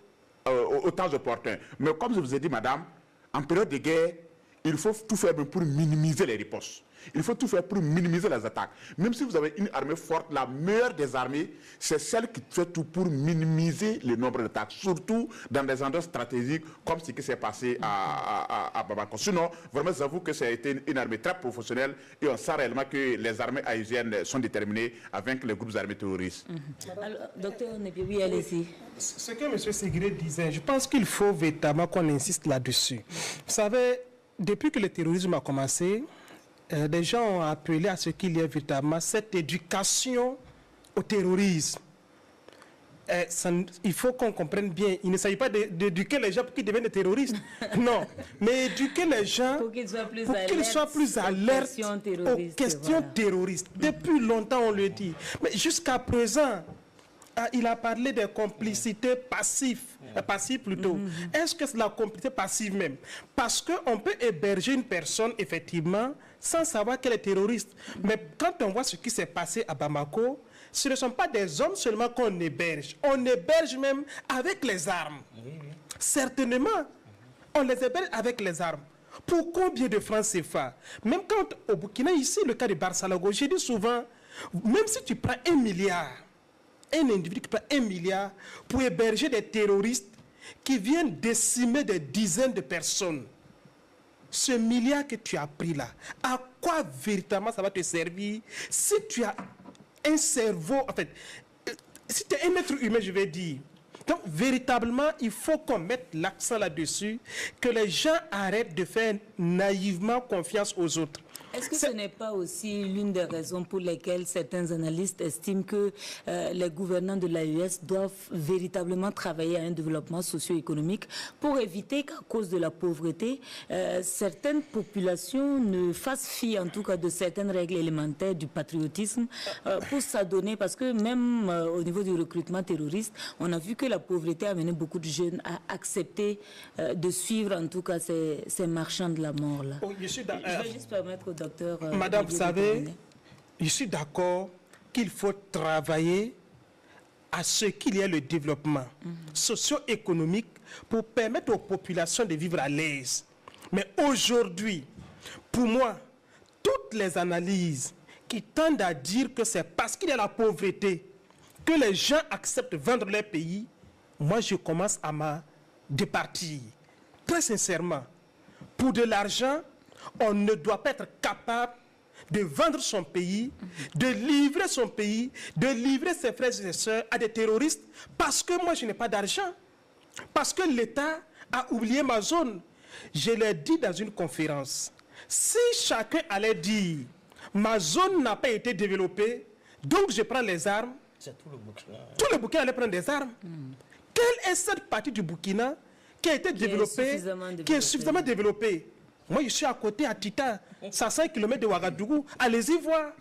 au temps opportun. Mais comme je vous ai dit, madame, en période de guerre, il faut tout faire pour minimiser les ripostes. Il faut tout faire pour minimiser les attaques. Même si vous avez une armée forte, la meilleure des armées, c'est celle qui fait tout pour minimiser le nombre d'attaques, surtout dans des endroits stratégiques comme ce qui s'est passé à Bamako. Sinon, vraiment, j'avoue que ça a été une armée très professionnelle et on sent réellement que les armées haïtiennes sont déterminées à vaincre les groupes armés terroristes. Alors, docteur Nepié, oui, allez-y. Ce que M. Séguiré disait, je pense qu'il faut véritablement qu'on insiste là-dessus. Vous savez, depuis que le terrorisme a commencé, des gens ont appelé à ce qu'il y ait véritablement cette éducation au terrorisme. Il faut qu'on comprenne bien, il ne s'agit pas d'éduquer les gens pour qu'ils deviennent des terroristes. Non, mais éduquer les gens pour qu'ils soient plus alertes aux questions terroristes. Depuis longtemps, on le dit. Mais jusqu'à présent, il a parlé des complicités passives plutôt. Est-ce que c'est la complicité passive même? Parce qu'on peut héberger une personne, effectivement, sans savoir qu'elle est terroriste. Mais quand on voit ce qui s'est passé à Bamako, ce ne sont pas des hommes seulement qu'on héberge. On héberge même avec les armes. Certainement, on les héberge avec les armes. Pour combien de francs CFA? Même quand au Burkina, ici, le cas de Barsalago, j'ai dit souvent, même si tu prends 1 milliard, un individu qui prend 1 milliard pour héberger des terroristes qui viennent décimer des dizaines de personnes. Ce milliard que tu as pris là, à quoi véritablement ça va te servir si tu as un cerveau, en fait, si tu es un être humain, je vais dire. Donc, véritablement, il faut qu'on mette l'accent là-dessus, que les gens arrêtent de faire naïvement confiance aux autres. Est-ce que ce n'est pas aussi l'une des raisons pour lesquelles certains analystes estiment que les gouvernants de l'AES doivent véritablement travailler à un développement socio-économique pour éviter qu'à cause de la pauvreté, certaines populations ne fassent fi, en tout cas, de certaines règles élémentaires du patriotisme pour s'adonner, parce que même au niveau du recrutement terroriste, on a vu que la pauvreté a amené beaucoup de jeunes à accepter de suivre, en tout cas, ces marchands de la mort-là. Oh, je vais juste permettre au docteur... Madame, vous savez, je suis d'accord qu'il faut travailler à ce qu'il y ait le développement socio-économique pour permettre aux populations de vivre à l'aise. Mais aujourd'hui, pour moi, toutes les analyses qui tendent à dire que c'est parce qu'il y a la pauvreté que les gens acceptent de vendre leur pays, moi je commence à me départir. Très sincèrement, pour de l'argent, on ne doit pas être capable de vendre son pays, de livrer son pays, de livrer ses frères et ses sœurs à des terroristes parce que moi je n'ai pas d'argent, parce que l'État a oublié ma zone. Je l'ai dit dans une conférence, si chacun allait dire ma zone n'a pas été développée, donc je prends les armes, tout le Burkina. Tout le Burkina allait prendre des armes. Quelle est cette partie du Burkina qui a été développée, qui est suffisamment développée? Moi, je suis à côté, à Tita, 500 km de Ouagadougou. Allez-y voir.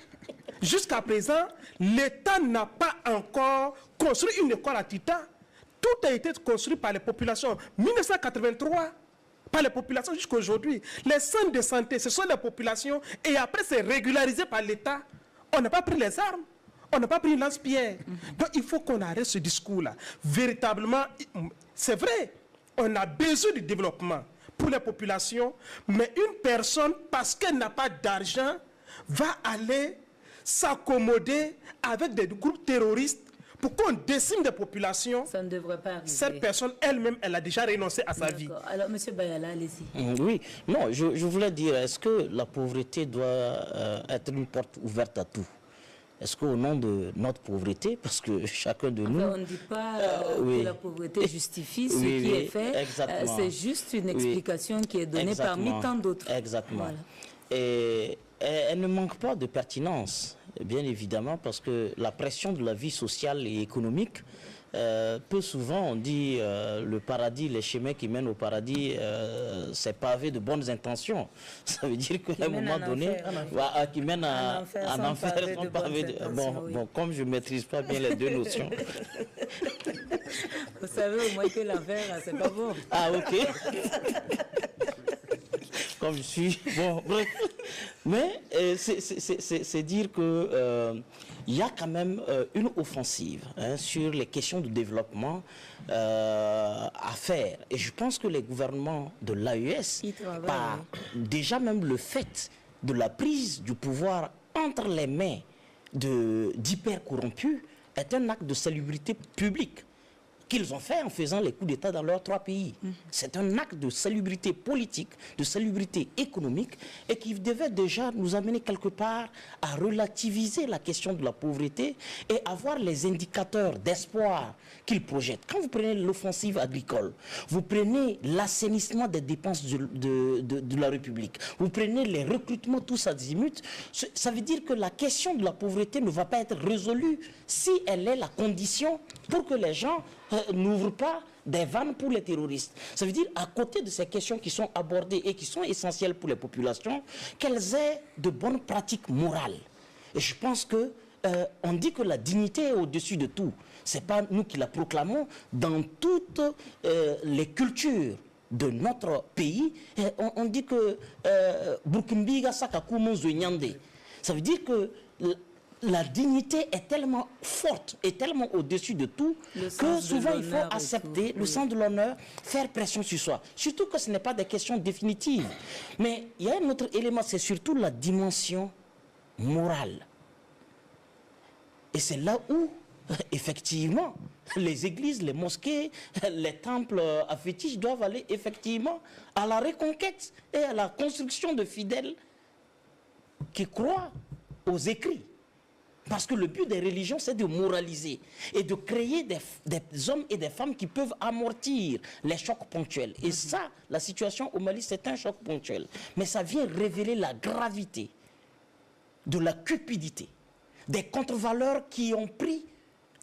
Jusqu'à présent, l'État n'a pas encore construit une école à Tita. Tout a été construit par les populations. 1983, par les populations jusqu'à aujourd'hui. Les centres de santé, ce sont les populations. Et après, c'est régularisé par l'État. On n'a pas pris les armes. On n'a pas pris une lance-pierre. Donc, il faut qu'on arrête ce discours-là. Véritablement, c'est vrai, on a besoin du développement pour les populations, mais une personne, parce qu'elle n'a pas d'argent, va aller s'accommoder avec des groupes terroristes pour qu'on décime des populations. Ça ne devrait pas arriver. Cette personne elle-même, elle a déjà renoncé à sa vie. Alors, M. Bayala, allez-y. Oui, non, je voulais dire, est-ce que la pauvreté doit être une porte ouverte à tout? Est-ce qu'au nom de notre pauvreté, parce que chacun de nous... On ne dit pas que la pauvreté justifie ce qui est fait. C'est juste une explication qui est donnée parmi tant d'autres. Exactement. Voilà. Et elle ne manque pas de pertinence, bien évidemment, parce que la pression de la vie sociale et économique, peu souvent on dit le paradis, les chemins qui mènent au paradis, c'est pavé de bonnes intentions. Ça veut dire qu'à un moment donné, qui mène à un enfer sans pavé de... Bon, comme je ne maîtrise pas bien les deux notions. Vous savez au moins que l'enfer, c'est pas bon. Ah, ok. comme je suis. Bon, bref. Mais c'est dire que il y a quand même une offensive sur les questions de développement à faire. Et je pense que les gouvernements de l'AES, par déjà même le fait de la prise du pouvoir entre les mains d'hyper corrompus, est un acte de salubrité publique qu'ils ont fait en faisant les coups d'État dans leurs 3 pays. C'est un acte de salubrité politique, de salubrité économique, et qui devait déjà nous amener quelque part à relativiser la question de la pauvreté et avoir les indicateurs d'espoir qu'ils projettent. Quand vous prenez l'offensive agricole, vous prenez l'assainissement des dépenses de la République, vous prenez les recrutements tous azimuts, ça veut dire que la question de la pauvreté ne va pas être résolue si elle est la condition pour que les gens n'ouvrent pas des vannes pour les terroristes. Ça veut dire, à côté de ces questions qui sont abordées et qui sont essentielles pour les populations, qu'elles aient de bonnes pratiques morales. Et je pense que on dit que la dignité est au-dessus de tout. C'est pas nous qui la proclamons. Dans toutes les cultures de notre pays, on dit que Burkimbiga Sakakumo Zonyande. Ça veut dire que la dignité est tellement forte et tellement au-dessus de tout que souvent il faut accepter le sens de l'honneur, faire pression sur soi. Surtout que ce n'est pas des questions définitives. Mais il y a un autre élément, c'est surtout la dimension morale. Et c'est là où, effectivement, les églises, les mosquées, les temples à fétiche doivent aller effectivement à la reconquête et à la construction de fidèles qui croient aux écrits. Parce que le but des religions, c'est de moraliser et de créer des hommes et des femmes qui peuvent amortir les chocs ponctuels. Et ça, la situation au Mali, c'est un choc ponctuel. Mais ça vient révéler la gravité de la cupidité, des contre-valeurs qui ont pris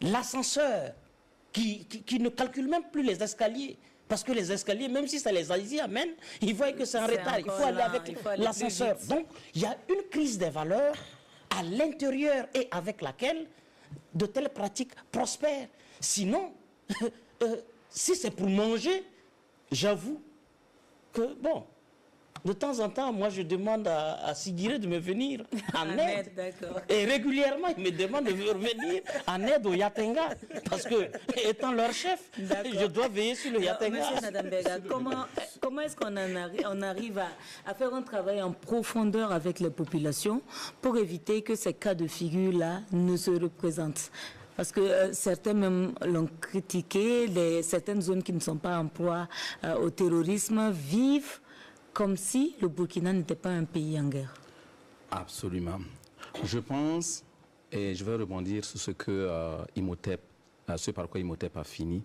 l'ascenseur, qui ne calculent même plus les escaliers. Parce que les escaliers, même si ça les amène, ils voient que c'est en retard. Il faut aller avec l'ascenseur. Donc, il y a une crise des valeurs à l'intérieur et avec laquelle de telles pratiques prospèrent. Sinon, si c'est pour manger, j'avoue que, bon, de temps en temps, moi je demande à Sigiré de me venir en aide. Et régulièrement, il me demande de venir en aide au Yatenga. Parce que, étant leur chef, je dois veiller sur le Yatenga. Monsieur Nadambega, comment est-ce qu'on arrive à faire un travail en profondeur avec les populations pour éviter que ces cas de figure-là ne se représentent? Parce que certains même l'ont critiqué, certaines zones qui ne sont pas en proie au terrorisme vivent comme si le Burkina n'était pas un pays en guerre. Absolument. Je pense, et je vais rebondir sur ce que ce par quoi Imhotep a fini,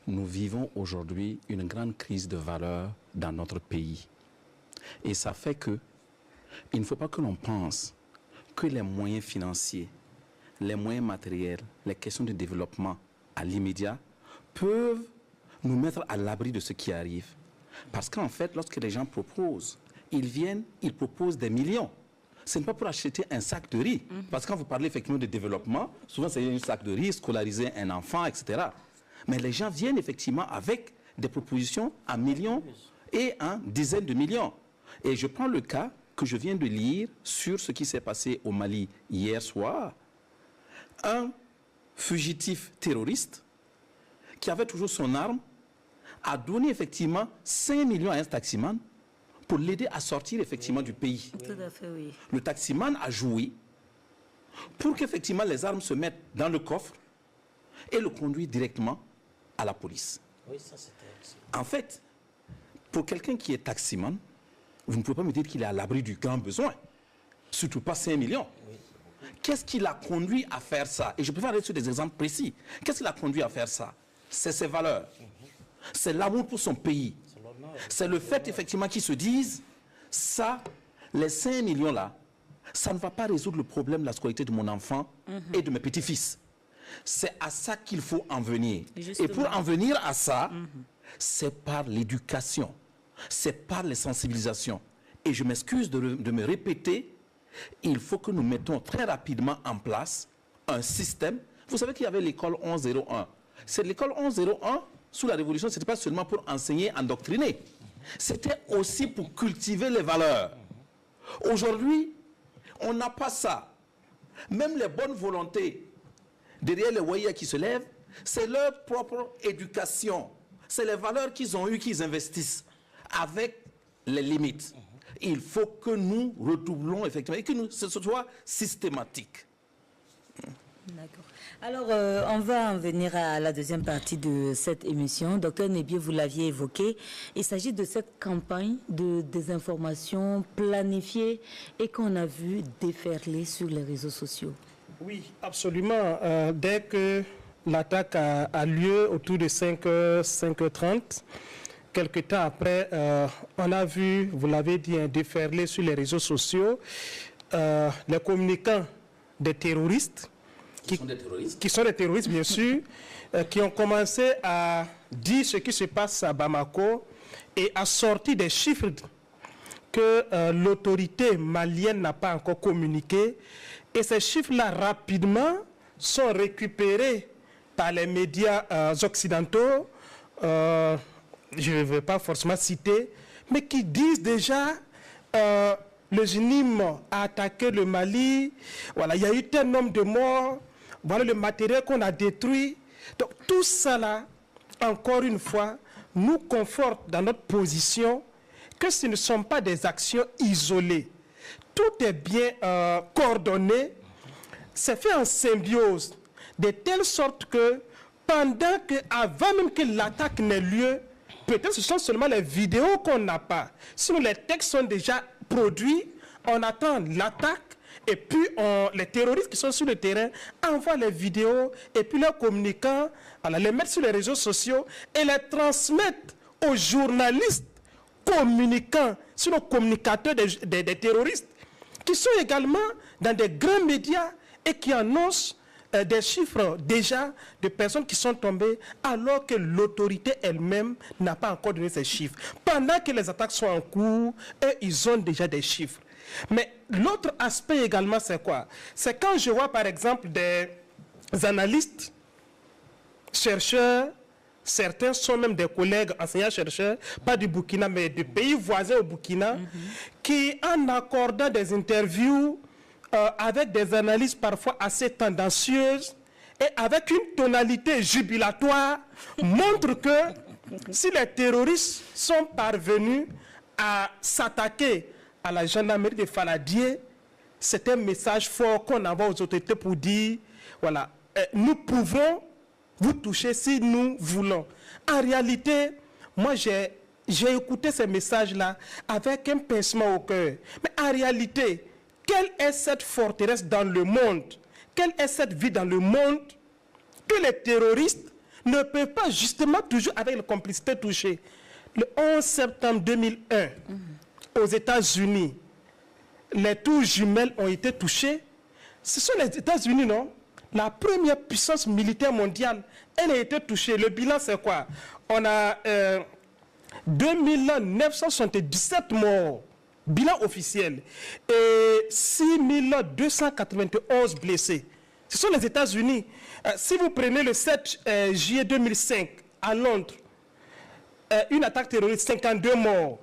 nous vivons aujourd'hui une grande crise de valeurs dans notre pays. Et ça fait que il ne faut pas que l'on pense que les moyens financiers, les moyens matériels, les questions de développement à l'immédiat peuvent nous mettre à l'abri de ce qui arrive. Parce qu'en fait, lorsque les gens proposent, ils proposent des millions. Ce n'est pas pour acheter un sac de riz. Parce que quand vous parlez effectivement de développement, souvent c'est un sac de riz, scolariser un enfant, etc. Mais les gens viennent effectivement avec des propositions à millions et en dizaines de millions. Et je prends le cas que je viens de lire sur ce qui s'est passé au Mali hier soir. Un fugitif terroriste qui avait toujours son arme a donné effectivement 5 millions à un taximan pour l'aider à sortir effectivement du pays. Tout à fait, oui. Le taximan a joué pour qu'effectivement les armes se mettent dans le coffre et le conduire directement à la police. Oui, ça c'était... En fait, pour quelqu'un qui est taximan, vous ne pouvez pas me dire qu'il est à l'abri du grand besoin. Surtout pas 5 millions. Oui. Qu'est-ce qui l'a conduit à faire ça? Et je préfère aller sur des exemples précis. Qu'est-ce qui l'a conduit à faire ça? C'est ses valeurs. C'est l'amour pour son pays. C'est le fait, effectivement, qu'ils se disent, ça, les 5 millions-là, ça ne va pas résoudre le problème de la scolarité de mon enfant et de mes petits-fils. C'est à ça qu'il faut en venir. Justement. Et pour en venir à ça, c'est par l'éducation, c'est par les sensibilisations. Et je m'excuse de me répéter, il faut que nous mettons très rapidement en place un système. Vous savez qu'il y avait l'école 1101. C'est l'école 1101. Sous la Révolution, ce n'était pas seulement pour enseigner, endoctriner. C'était aussi pour cultiver les valeurs. Aujourd'hui, on n'a pas ça. Même les bonnes volontés derrière les voyous qui se lèvent, c'est leur propre éducation. C'est les valeurs qu'ils ont eues qu'ils investissent avec les limites. Il faut que nous redoublons effectivement et que ce soit systématique. D'accord. Alors, on va en venir à la deuxième partie de cette émission. Docteur Nebié, vous l'aviez évoqué. Il s'agit de cette campagne de désinformation planifiée et qu'on a vu déferler sur les réseaux sociaux. Oui, absolument. Dès que l'attaque a lieu autour de 5h, 5h30, quelque temps après, on a vu, vous l'avez dit, déferler sur les réseaux sociaux les communicants des terroristes, qui sont des terroristes, bien sûr, qui ont commencé à dire ce qui se passe à Bamako et à sortir des chiffres que l'autorité malienne n'a pas encore communiqués. Et ces chiffres-là, rapidement, sont récupérés par les médias occidentaux, je ne veux pas forcément citer, mais qui disent déjà le GNIM a attaqué le Mali, voilà, il y a eu tel nombre de morts, voilà le matériel qu'on a détruit. Donc tout ça là, encore une fois, nous conforte dans notre position que ce ne sont pas des actions isolées. Tout est bien coordonné, c'est fait en symbiose, de telle sorte que pendant que, avant même que l'attaque n'ait lieu, peut-être ce sont seulement les vidéos qu'on n'a pas. Sinon les textes sont déjà produits, on attend l'attaque et puis les terroristes qui sont sur le terrain envoient les vidéos et puis leurs communicants, voilà, les mettent sur les réseaux sociaux et les transmettent aux journalistes communicants, sur nos communicateurs des terroristes qui sont également dans des grands médias et qui annoncent des chiffres déjà de personnes qui sont tombées alors que l'autorité elle-même n'a pas encore donné ces chiffres. Pendant que les attaques sont en cours, eux, ils ont déjà des chiffres. Mais l'autre aspect également, c'est quoi? C'est quand je vois par exemple des analystes, chercheurs, certains sont même des collègues enseignants-chercheurs, pas du Burkina, mais de pays voisins au Burkina, qui en accordant des interviews avec des analyses parfois assez tendancieuses et avec une tonalité jubilatoire, montrent que si les terroristes sont parvenus à s'attaquer à la gendarmerie de Faladier, c'est un message fort qu'on envoie aux autorités pour dire, voilà, nous pouvons vous toucher si nous voulons. En réalité, moi j'ai écouté ces messages-là avec un pincement au cœur. Mais en réalité, quelle est cette forteresse dans le monde? Quelle est cette vie dans le monde que les terroristes ne peuvent pas justement toujours avec la complicité toucher? Le 11 septembre 2001, aux États-Unis, les tours jumelles ont été touchées. Ce sont les États-Unis, non? La première puissance militaire mondiale, elle a été touchée. Le bilan, c'est quoi? On a 2977 morts, bilan officiel, et 6291 blessés. Ce sont les États-Unis. Si vous prenez le 7 juillet 2005 à Londres, une attaque terroriste, 52 morts.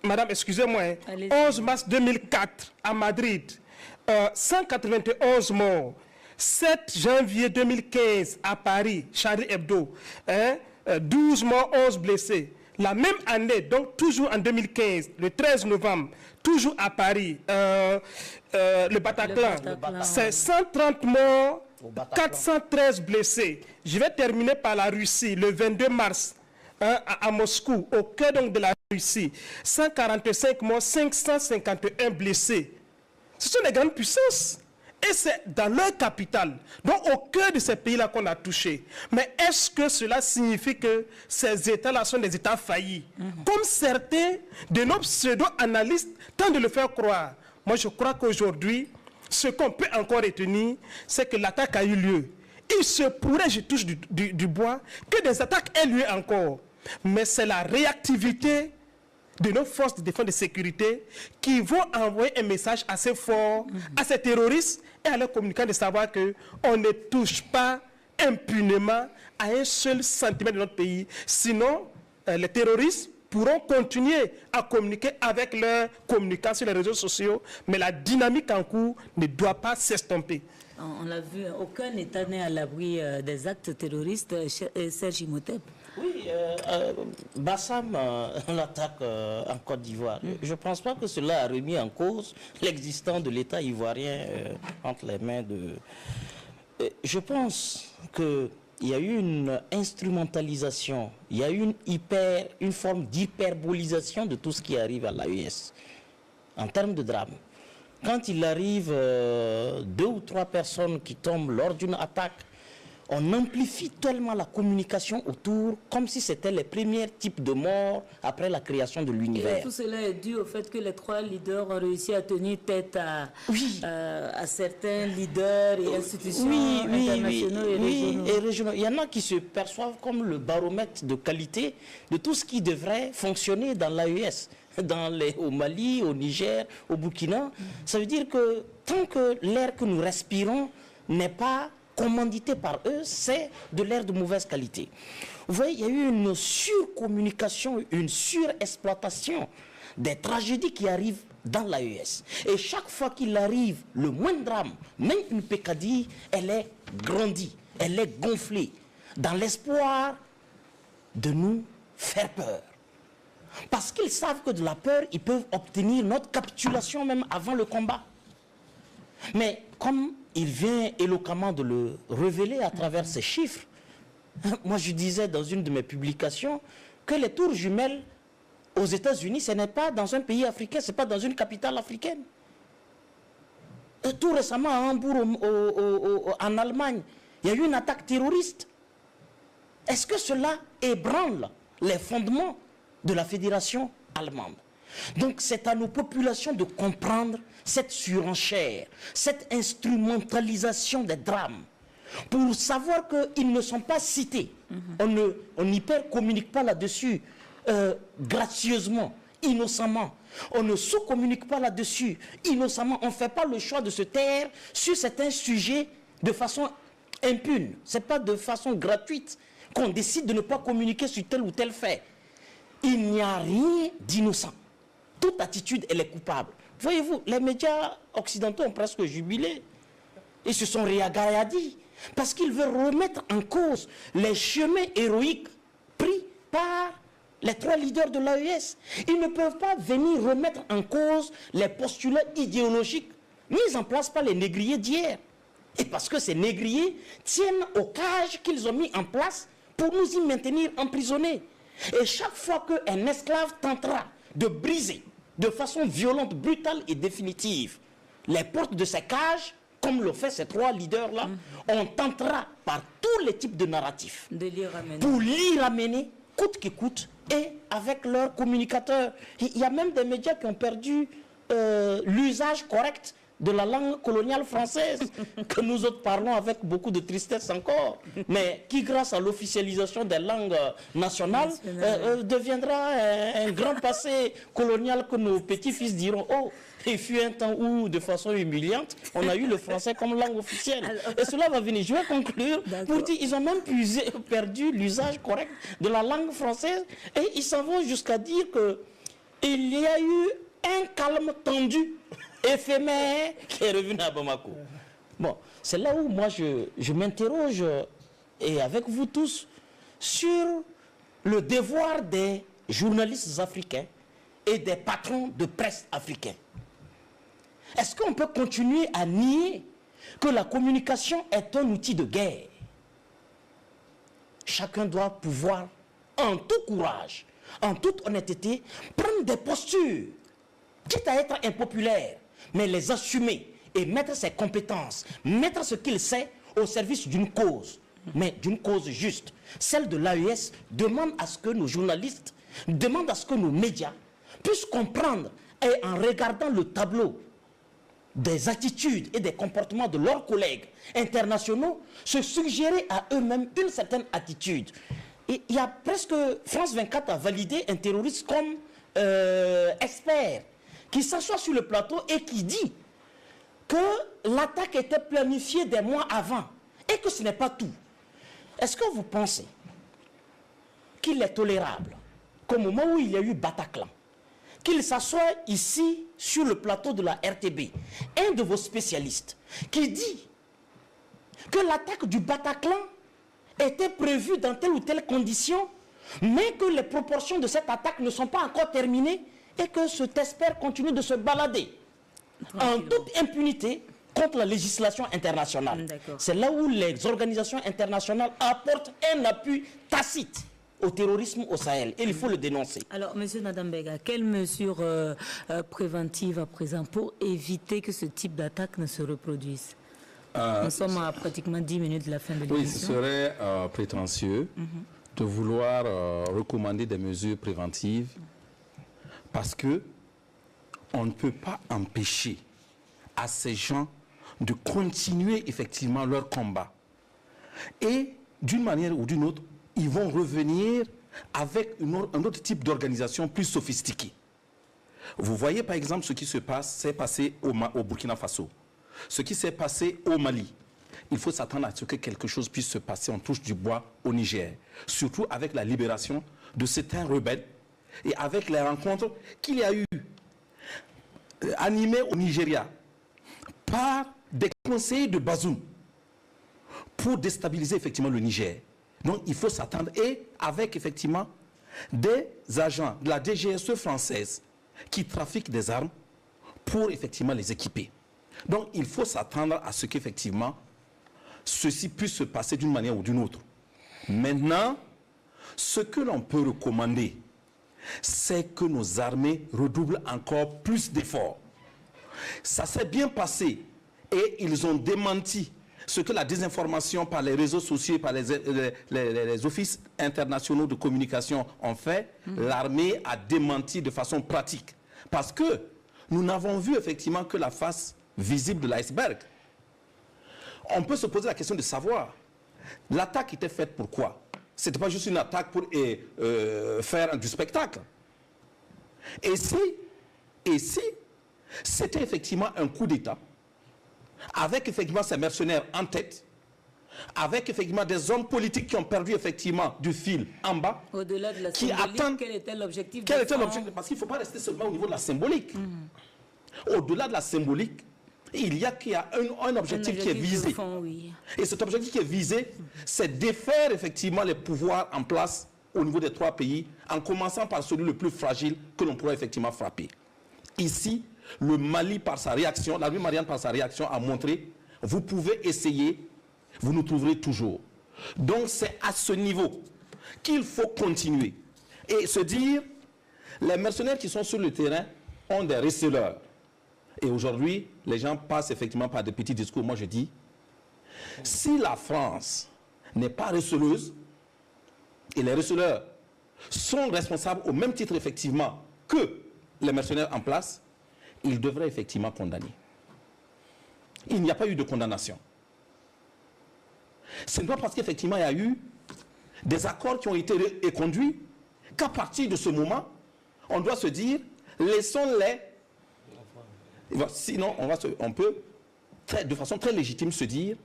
Madame, excusez-moi, 11 mars 2004 à Madrid, 191 morts. 7 janvier 2015 à Paris, Charlie Hebdo, 12 morts, 11 blessés. La même année, donc toujours en 2015, le 13 novembre, toujours à Paris, le Bataclan, c'est 130 morts, 413 blessés. Je vais terminer par la Russie, le 22 mars, à Moscou, au cœur donc de la Russie, 145 morts, 551 blessés. Ce sont des grandes puissances. Et c'est dans leur capitale, donc au cœur de ces pays-là qu'on a touché. Mais est-ce que cela signifie que ces États-là sont des États faillis? Comme certains de nos pseudo-analystes tentent de le faire croire. Moi, je crois qu'aujourd'hui, ce qu'on peut encore retenir, c'est que l'attaque a eu lieu. Il se pourrait, je touche du bois, que des attaques aient lieu encore. Mais c'est la réactivité de nos forces de défense et de sécurité qui vont envoyer un message assez fort à ces terroristes et à leurs communicants de savoir qu'on ne touche pas impunément à un seul centimètre de notre pays. Sinon, les terroristes pourront continuer à communiquer avec leurs communicants sur les réseaux sociaux, mais la dynamique en cours ne doit pas s'estomper. On l'a vu, aucun État n'est à l'abri des actes terroristes. Serge Imhotep. Oui, Bassam, l'attaque en Côte d'Ivoire. Je ne pense pas que cela a remis en cause l'existence de l'État ivoirien entre les mains de... Je pense qu'il y a eu une instrumentalisation, il y a eu une forme d'hyperbolisation de tout ce qui arrive à l'AES en termes de drame. Quand il arrive 2 ou 3 personnes qui tombent lors d'une attaque, on amplifie tellement la communication autour, comme si c'était les premiers types de morts après la création de l'univers. Tout cela est dû au fait que les 3 leaders ont réussi à tenir tête à certains leaders et institutions internationaux et régionaux. Il y en a qui se perçoivent comme le baromètre de qualité de tout ce qui devrait fonctionner dans l'AES. Au Mali, au Niger, au Burkina. Ça veut dire que tant que l'air que nous respirons n'est pas commandité par eux, c'est de l'air de mauvaise qualité. Vous voyez, il y a eu une surcommunication, une surexploitation des tragédies qui arrivent dans l'AES. Et chaque fois qu'il arrive le moindre drame, même une pécadille, elle est grandie, elle est gonflée, dans l'espoir de nous faire peur. Parce qu'ils savent que de la peur, ils peuvent obtenir notre capitulation même avant le combat. Mais comme il vient éloquemment de le révéler à travers ces chiffres, moi je disais dans une de mes publications que les tours jumelles aux États-Unis, ce n'est pas dans un pays africain, ce n'est pas dans une capitale africaine. Tout récemment à Hambourg, en Allemagne, il y a eu une attaque terroriste. Est-ce que cela ébranle les fondements de la fédération allemande? Donc c'est à nos populations de comprendre cette surenchère, cette instrumentalisation des drames, pour savoir qu'ils ne sont pas cités. On n'hyper-communique pas là-dessus gracieusement, innocemment. On ne sous-communique pas là-dessus innocemment. On ne fait pas le choix de se taire sur certains sujets de façon impune. Ce n'est pas de façon gratuite qu'on décide de ne pas communiquer sur tel ou tel fait. Il n'y a rien d'innocent. Toute attitude, elle est coupable. Voyez-vous, les médias occidentaux ont presque jubilé. Ils se sont réagaillardis parce qu'ils veulent remettre en cause les chemins héroïques pris par les 3 leaders de l'AES. Ils ne peuvent pas venir remettre en cause les postulats idéologiques mis en place par les négriers d'hier. Et parce que ces négriers tiennent aux cages qu'ils ont mis en place pour nous y maintenir emprisonnés. Et chaque fois qu'un esclave tentera de briser de façon violente, brutale et définitive les portes de ces cages, comme l'ont fait ces 3 leaders-là, on tentera par tous les types de narratifs pour l'y ramener, coûte que coûte, et avec leurs communicateurs. Il y a même des médias qui ont perdu l'usage correct de la langue coloniale française, que nous autres parlons avec beaucoup de tristesse encore, mais qui, grâce à l'officialisation des langues nationales, deviendra un grand passé colonial que nos petits-fils diront « Oh, il fut un temps où, de façon humiliante, on a eu le français comme langue officielle. » Et cela va venir. Je vais conclure pour dire qu'ils ont même perdu l'usage correct de la langue française, et ils s'en vont jusqu'à dire qu'il y a eu un calme tendu éphémère qui est revenu à Bamako. Bon, c'est là où moi je m'interroge, et avec vous tous, sur le devoir des journalistes africains et des patrons de presse africains. Est-ce qu'on peut continuer à nier que la communication est un outil de guerre? Chacun doit pouvoir, en tout courage, en toute honnêteté, prendre des postures, quitte à être impopulaire, mais les assumer et mettre ses compétences, mettre ce qu'il sait au service d'une cause, mais d'une cause juste. Celle de l'AES demande à ce que nos journalistes, demande à ce que nos médias puissent comprendre, et en regardant le tableau des attitudes et des comportements de leurs collègues internationaux, se suggérer à eux-mêmes une certaine attitude. Et il y a presque, France 24 a validé un terroriste comme expert, qui s'assoit sur le plateau et qui dit que l'attaque était planifiée des mois avant et que ce n'est pas tout. Est-ce que vous pensez qu'il est tolérable qu'au moment où il y a eu Bataclan, qu'il s'assoit ici sur le plateau de la RTB, un de vos spécialistes qui dit que l'attaque du Bataclan était prévue dans telle ou telle condition, mais que les proportions de cette attaque ne sont pas encore terminées et que ce Tesper continue de se balader en toute impunité contre la législation internationale. C'est là où les organisations internationales apportent un appui tacite au terrorisme au Sahel. Et il faut le dénoncer. Alors, M. Nadambega, quelles mesures préventives à présent pour éviter que ce type d'attaque ne se reproduise? Nous sommes à pratiquement 10 minutes de la fin de l'émission. Oui, ce serait prétentieux de vouloir recommander des mesures préventives parce que on ne peut pas empêcher à ces gens de continuer effectivement leur combat. Et d'une manière ou d'une autre, ils vont revenir avec un autre type d'organisation plus sophistiquée. Vous voyez par exemple ce qui s'est passé au Burkina Faso, ce qui s'est passé au Mali. Il faut s'attendre à ce que quelque chose puisse se passer, on touche du bois au Niger, surtout avec la libération de certains rebelles et avec les rencontres qu'il y a eu animées au Nigeria par des conseillers de Bazoum pour déstabiliser effectivement le Niger. Donc il faut s'attendre, et avec effectivement des agents de la DGSE française qui trafiquent des armes pour effectivement les équiper. Donc il faut s'attendre à ce qu'effectivement ceci puisse se passer d'une manière ou d'une autre. Maintenant, ce que l'on peut recommander, c'est que nos armées redoublent encore plus d'efforts. Ça s'est bien passé et ils ont démenti ce que la désinformation par les réseaux sociaux, par les offices internationaux de communication ont fait. L'armée a démenti de façon pratique. Parce que nous n'avons vu effectivement que la face visible de l'iceberg. On peut se poser la question de savoir, l'attaque était faite pour quoi? Ce n'était pas juste une attaque pour faire du spectacle. Et si c'était effectivement un coup d'État, avec effectivement ces mercenaires en tête, avec effectivement des hommes politiques qui ont perdu effectivement du fil en bas, au-delà de la qui symbolique, attendent... quel était l'objectif? Parce qu'il ne faut pas rester seulement au niveau de la symbolique. Au-delà de la symbolique, il y a un objectif qui est visé. Fond, oui. Et cet objectif qui est visé, c'est défaire effectivement les pouvoirs en place au niveau des trois pays, en commençant par celui le plus fragile que l'on pourrait effectivement frapper. Ici, le Mali par sa réaction, l'armée malienne par sa réaction a montré, vous pouvez essayer, vous nous trouverez toujours. Donc c'est à ce niveau qu'il faut continuer et se dire, les mercenaires qui sont sur le terrain ont des receleurs. Et aujourd'hui, les gens passent effectivement par des petits discours. Moi je dis, si la France n'est pas receleuse, et les receleurs sont responsables au même titre effectivement que les mercenaires en place, ils devraient effectivement condamner. Il n'y a pas eu de condamnation. Ce n'est pas parce qu'effectivement il y a eu des accords qui ont été reconduits qu'à partir de ce moment, on doit se dire, laissons-les. Sinon, on peut de façon très légitime se dire,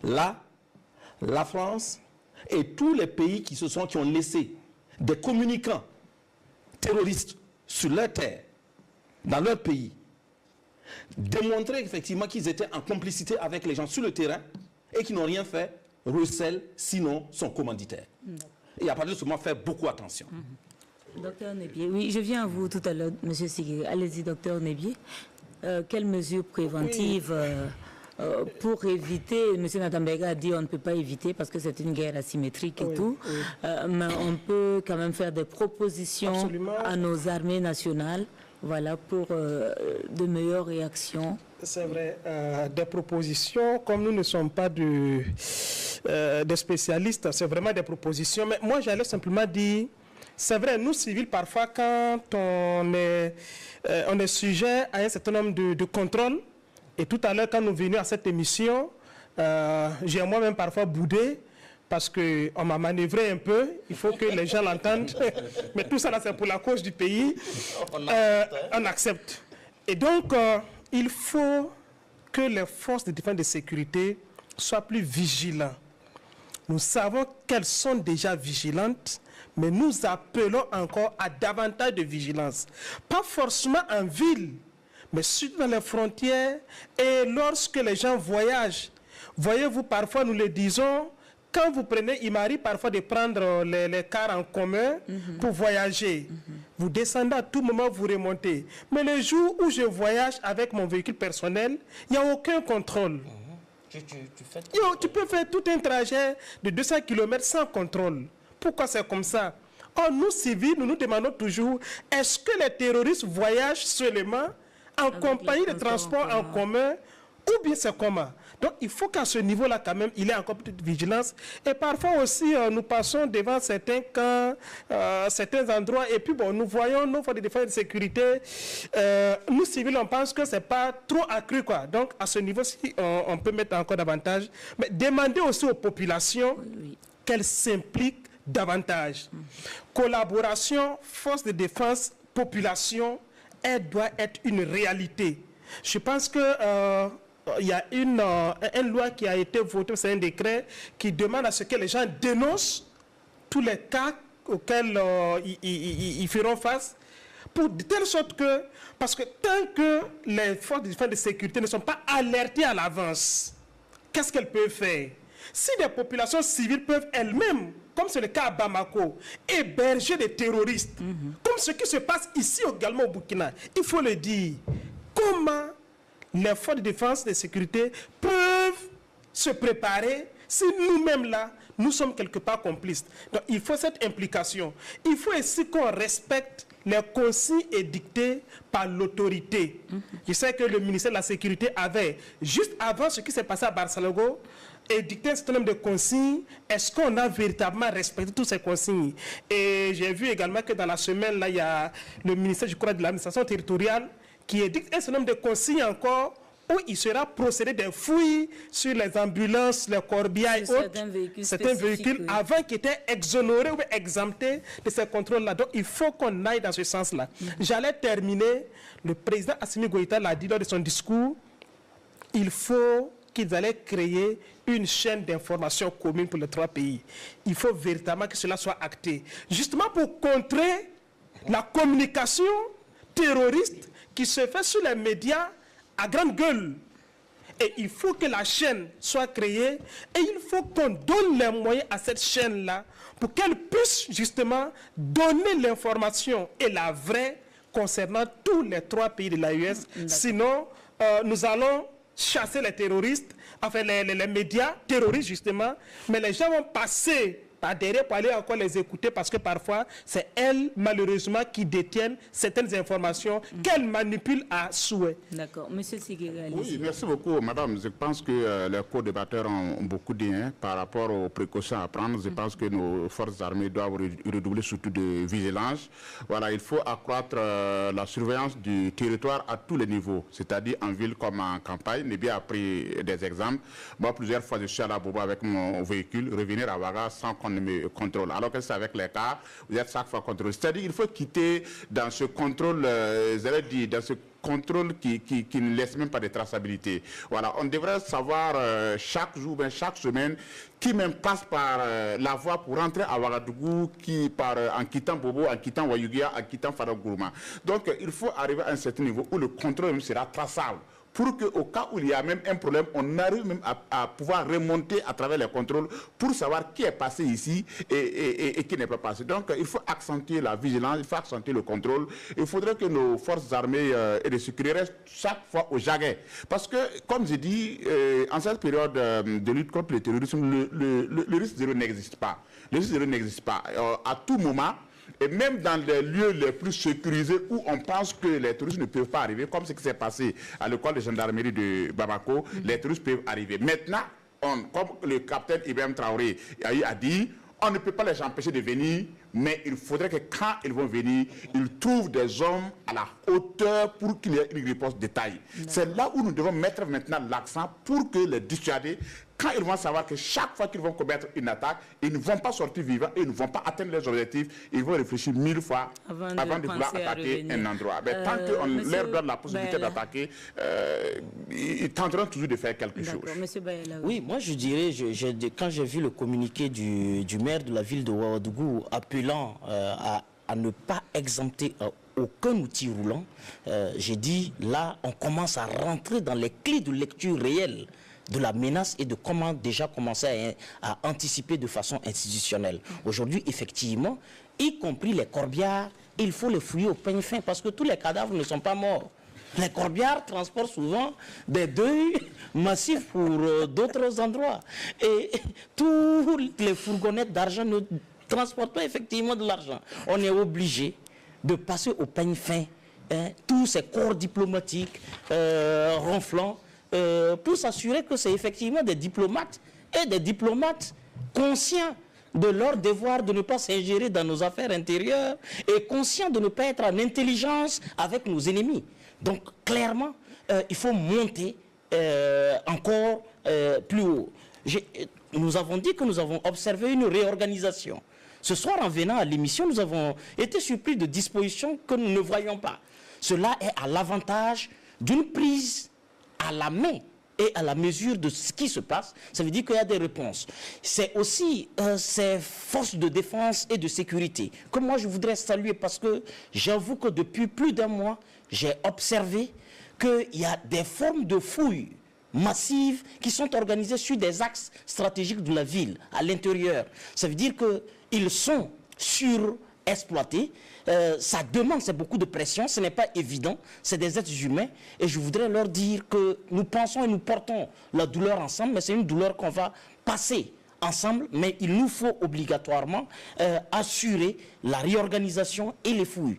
là, la France et tous les pays qui ont laissé des communicants terroristes sur leur terre, dans leur pays, démontrer effectivement qu'ils étaient en complicité avec les gens sur le terrain et qui n'ont rien fait, recèlent, sinon sont commanditaires. Et à partir de ce moment, faire beaucoup attention. Docteur Nebié, oui, je viens à vous tout à l'heure, M. Sigui. Allez-y, docteur Nebié. Quelles mesures préventives pour éviter, M. Nadambega a dit on ne peut pas éviter parce que c'est une guerre asymétrique et tout, mais on peut quand même faire des propositions à nos armées nationales, voilà, pour de meilleures réactions. C'est vrai, des propositions, comme nous ne sommes pas des spécialistes, c'est vraiment des propositions, mais moi j'allais simplement dire, c'est vrai, nous civils parfois quand on est sujet à un certain nombre de contrôles. Et tout à l'heure, quand nous venions à cette émission, j'ai moi-même parfois boudé parce qu'on m'a manœuvré un peu. Il faut que les gens l'entendent. Mais tout ça, là, c'est pour la cause du pays. On accepte. Et donc, il faut que les forces de défense et de sécurité soient plus vigilantes. Nous savons qu'elles sont déjà vigilantes, mais nous appelons encore à davantage de vigilance. Pas forcément en ville, mais surtout dans les frontières et lorsque les gens voyagent. Voyez-vous, parfois nous le disons, quand vous prenez, il m'arrive parfois de prendre les cars en commun pour voyager. Vous descendez à tout moment, vous remontez. Mais le jour où je voyage avec mon véhicule personnel, il n'y a aucun contrôle. Tu peux faire tout un trajet de 200 km sans contrôle. Pourquoi c'est comme ça? Or, nous, civils, nous nous demandons toujours, est-ce que les terroristes voyagent seulement en compagnie de transports en commun ou bien c'est comment? Donc, il faut qu'à ce niveau-là, quand même, il y ait encore plus de vigilance. Et parfois aussi, nous passons devant certains camps, certains endroits, et puis, bon, nous voyons nos forces de défense et de sécurité. Nous, civils, on pense que ce n'est pas trop accru, quoi. Donc, à ce niveau-ci, on peut mettre encore davantage. Mais demander aussi aux populations qu'elles s'impliquent davantage. Collaboration, force de défense, population, elle doit être une réalité. Je pense que il y a une loi qui a été votée, c'est un décret qui demande à ce que les gens dénoncent tous les cas auxquels ils feront face, pour de telle sorte que, parce que tant que les forces de défense et de sécurité ne sont pas alertées à l'avance, qu'est-ce qu'elles peuvent faire? Si des populations civiles peuvent elles-mêmes, comme c'est le cas à Bamako, héberger des terroristes, comme ce qui se passe ici également au Burkina, il faut le dire, comment les forces de défense et de sécurité peuvent se préparer si nous-mêmes là, nous sommes quelque part complices. Donc il faut cette implication. Il faut aussi qu'on respecte les consignes édictées par l'autorité. Je sais que le ministère de la Sécurité avait, juste avant ce qui s'est passé à Barcelone, édicté un certain nombre de consignes. Est-ce qu'on a véritablement respecté toutes ces consignes? Et j'ai vu également que dans la semaine, là, il y a le ministère, je crois, de l'administration territoriale qui édicte un certain nombre de consignes encore où il sera procédé des fouilles sur les ambulances, les corbeilles et autres, certains véhicules avant qu'ils étaient exonérés ou exemptés de ces contrôles-là. Donc il faut qu'on aille dans ce sens-là. J'allais terminer, le président Assimi Goïta l'a dit lors de son discours, il faut qu'ils allaient créer une chaîne d'information commune pour les trois pays. Il faut véritablement que cela soit acté. Justement pour contrer la communication terroriste qui se fait sur les médias à grande gueule. Et il faut que la chaîne soit créée et il faut qu'on donne les moyens à cette chaîne-là pour qu'elle puisse justement donner l'information et la vraie concernant tous les trois pays de l'AES. Sinon, nous allons chasser les terroristes, enfin les médias terroristes justement, mais les gens vont passer par derrière pour aller encore les écouter parce que parfois c'est elles malheureusement qui détiennent certaines informations qu'elles manipulent à souhait. D'accord. Monsieur Sigiri. Oui, merci beaucoup madame. Je pense que les co-débatteurs ont beaucoup dit par rapport aux précautions à prendre. Je pense que nos forces armées doivent redoubler surtout de vigilance. Voilà, il faut accroître la surveillance du territoire à tous les niveaux, c'est-à-dire en ville comme en campagne. J'ai bien appris des exemples. Moi, plusieurs fois, je suis allé à Bobo avec mon véhicule, revenir à Ouaga sans qu'on me contrôle. Alors que c'est avec les cas, vous êtes chaque fois contrôlé. C'est-à-dire qu'il faut quitter dans ce contrôle, dans ce contrôle qui ne laisse même pas de traçabilité. Voilà, on devrait savoir chaque jour, chaque semaine, qui même passe par la voie pour rentrer à Ouagadougou, qui part en quittant Bobo, en quittant Wayugia, en quittant Faragourma. Donc il faut arriver à un certain niveau où le contrôle même sera traçable, pour qu'au cas où il y a même un problème, on arrive même à pouvoir remonter à travers les contrôles pour savoir qui est passé ici et qui n'est pas passé. Donc, il faut accentuer la vigilance, il faut accentuer le contrôle. Il faudrait que nos forces armées et de sécurité restent chaque fois au jaguet. Parce que, comme je dis, en cette période de lutte contre le terrorisme, le risque zéro n'existe pas. Le risque zéro n'existe pas. À tout moment, et même dans les lieux les plus sécurisés où on pense que les touristes ne peuvent pas arriver, comme ce qui s'est passé à l'école de gendarmerie de Bamako, les touristes peuvent arriver. Maintenant, comme le capitaine Ibrahim Traoré a dit, on ne peut pas les empêcher de venir, mais il faudrait que quand ils vont venir, ils trouvent des hommes à la hauteur pour qu'il y ait une réponse détaillée. C'est là où nous devons mettre maintenant l'accent pour que les dissuader quand ils vont savoir que chaque fois qu'ils vont commettre une attaque, ils ne vont pas sortir vivants et ils ne vont pas atteindre leurs objectifs, ils vont réfléchir 1000 fois avant de vouloir attaquer un endroit. Mais tant qu'on leur donne la possibilité d'attaquer, ils tenteront toujours de faire quelque chose. Monsieur Bayala, oui, moi je dirais, quand j'ai vu le communiqué du maire de la ville de Ouagadougou appelant à ne pas exempter aucun outil roulant, j'ai dit, là, on commence à rentrer dans les clés de lecture réelles de la menace et de comment déjà commencer à anticiper de façon institutionnelle. Aujourd'hui, effectivement, y compris les corbières, il faut les fouiller au peigne fin parce que tous les cadavres ne sont pas morts. Les corbières transportent souvent des deuils massifs pour d'autres endroits. Et toutes les fourgonnettes d'argent ne transportent pas effectivement de l'argent. On est obligé de passer au peigne fin tous ces corps diplomatiques ronflants pour s'assurer que c'est effectivement des diplomates et des diplomates conscients de leur devoir de ne pas s'ingérer dans nos affaires intérieures et conscients de ne pas être en intelligence avec nos ennemis. Donc clairement, il faut monter encore plus haut. Nous avons dit que nous avons observé une réorganisation. Ce soir, en venant à l'émission, nous avons été surpris de dispositions que nous ne voyions pas. Cela est à l'avantage d'une prise à la main et à la mesure de ce qui se passe. Ça veut dire qu'il y a des réponses. C'est aussi ces forces de défense et de sécurité que moi je voudrais saluer parce que j'avoue que depuis plus d'un mois, j'ai observé qu'il y a des formes de fouilles massives qui sont organisées sur des axes stratégiques de la ville, à l'intérieur. Ça veut dire qu'ils sont surexploités. Ça demande, c'est beaucoup de pression, ce n'est pas évident, c'est des êtres humains. Et je voudrais leur dire que nous pensons et nous portons la douleur ensemble, mais c'est une douleur qu'on va passer ensemble, mais il nous faut obligatoirement assurer la réorganisation et les fouilles.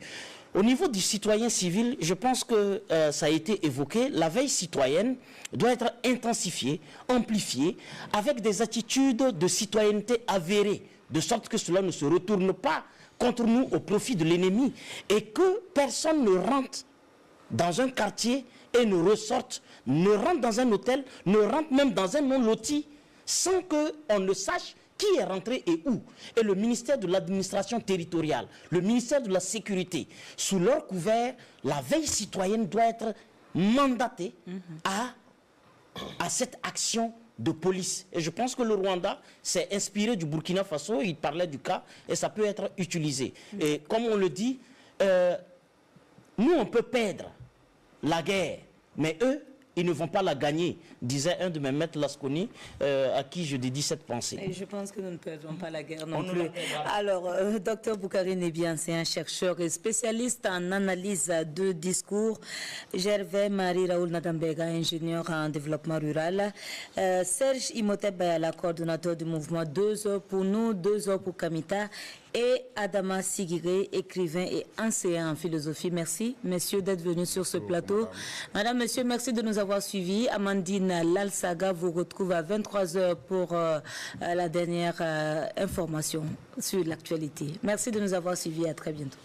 Au niveau du citoyen civil, je pense que ça a été évoqué, la veille citoyenne doit être intensifiée, amplifiée, avec des attitudes de citoyenneté avérées, de sorte que cela ne se retourne pas contre nous au profit de l'ennemi et que personne ne rentre dans un quartier et ne ressorte, ne rentre dans un hôtel, ne rentre même dans un non-loti sans qu'on ne sache qui est rentré et où. Et le ministère de l'administration territoriale, le ministère de la sécurité, sous leur couvert, la veille citoyenne doit être mandatée à cette action de police. Et je pense que le Rwanda s'est inspiré du Burkina Faso, il parlait du cas, et ça peut être utilisé. Et comme on le dit, nous on peut perdre la guerre, mais eux, ils ne vont pas la gagner, disait un de mes maîtres Lasconi, à qui je dédie cette pensée. Et je pense que nous ne perdrons pas la guerre non plus. Alors, Dr Boukari Nebian, c'est un chercheur et spécialiste en analyse de discours. Gervais Marie-Raoul Nadambega, ingénieur en développement rural. Serge Imhotep Bayala, coordonnateur du mouvement 2 heures pour nous, 2 heures pour Kamita. Et Adama Sigiré, écrivain et enseignant en philosophie. Merci, messieurs, d'être venus sur ce plateau. Madame, monsieur, merci de nous avoir suivis. Amandine Lalsaga vous retrouve à 23h pour la dernière information sur l'actualité. Merci de nous avoir suivis. À très bientôt.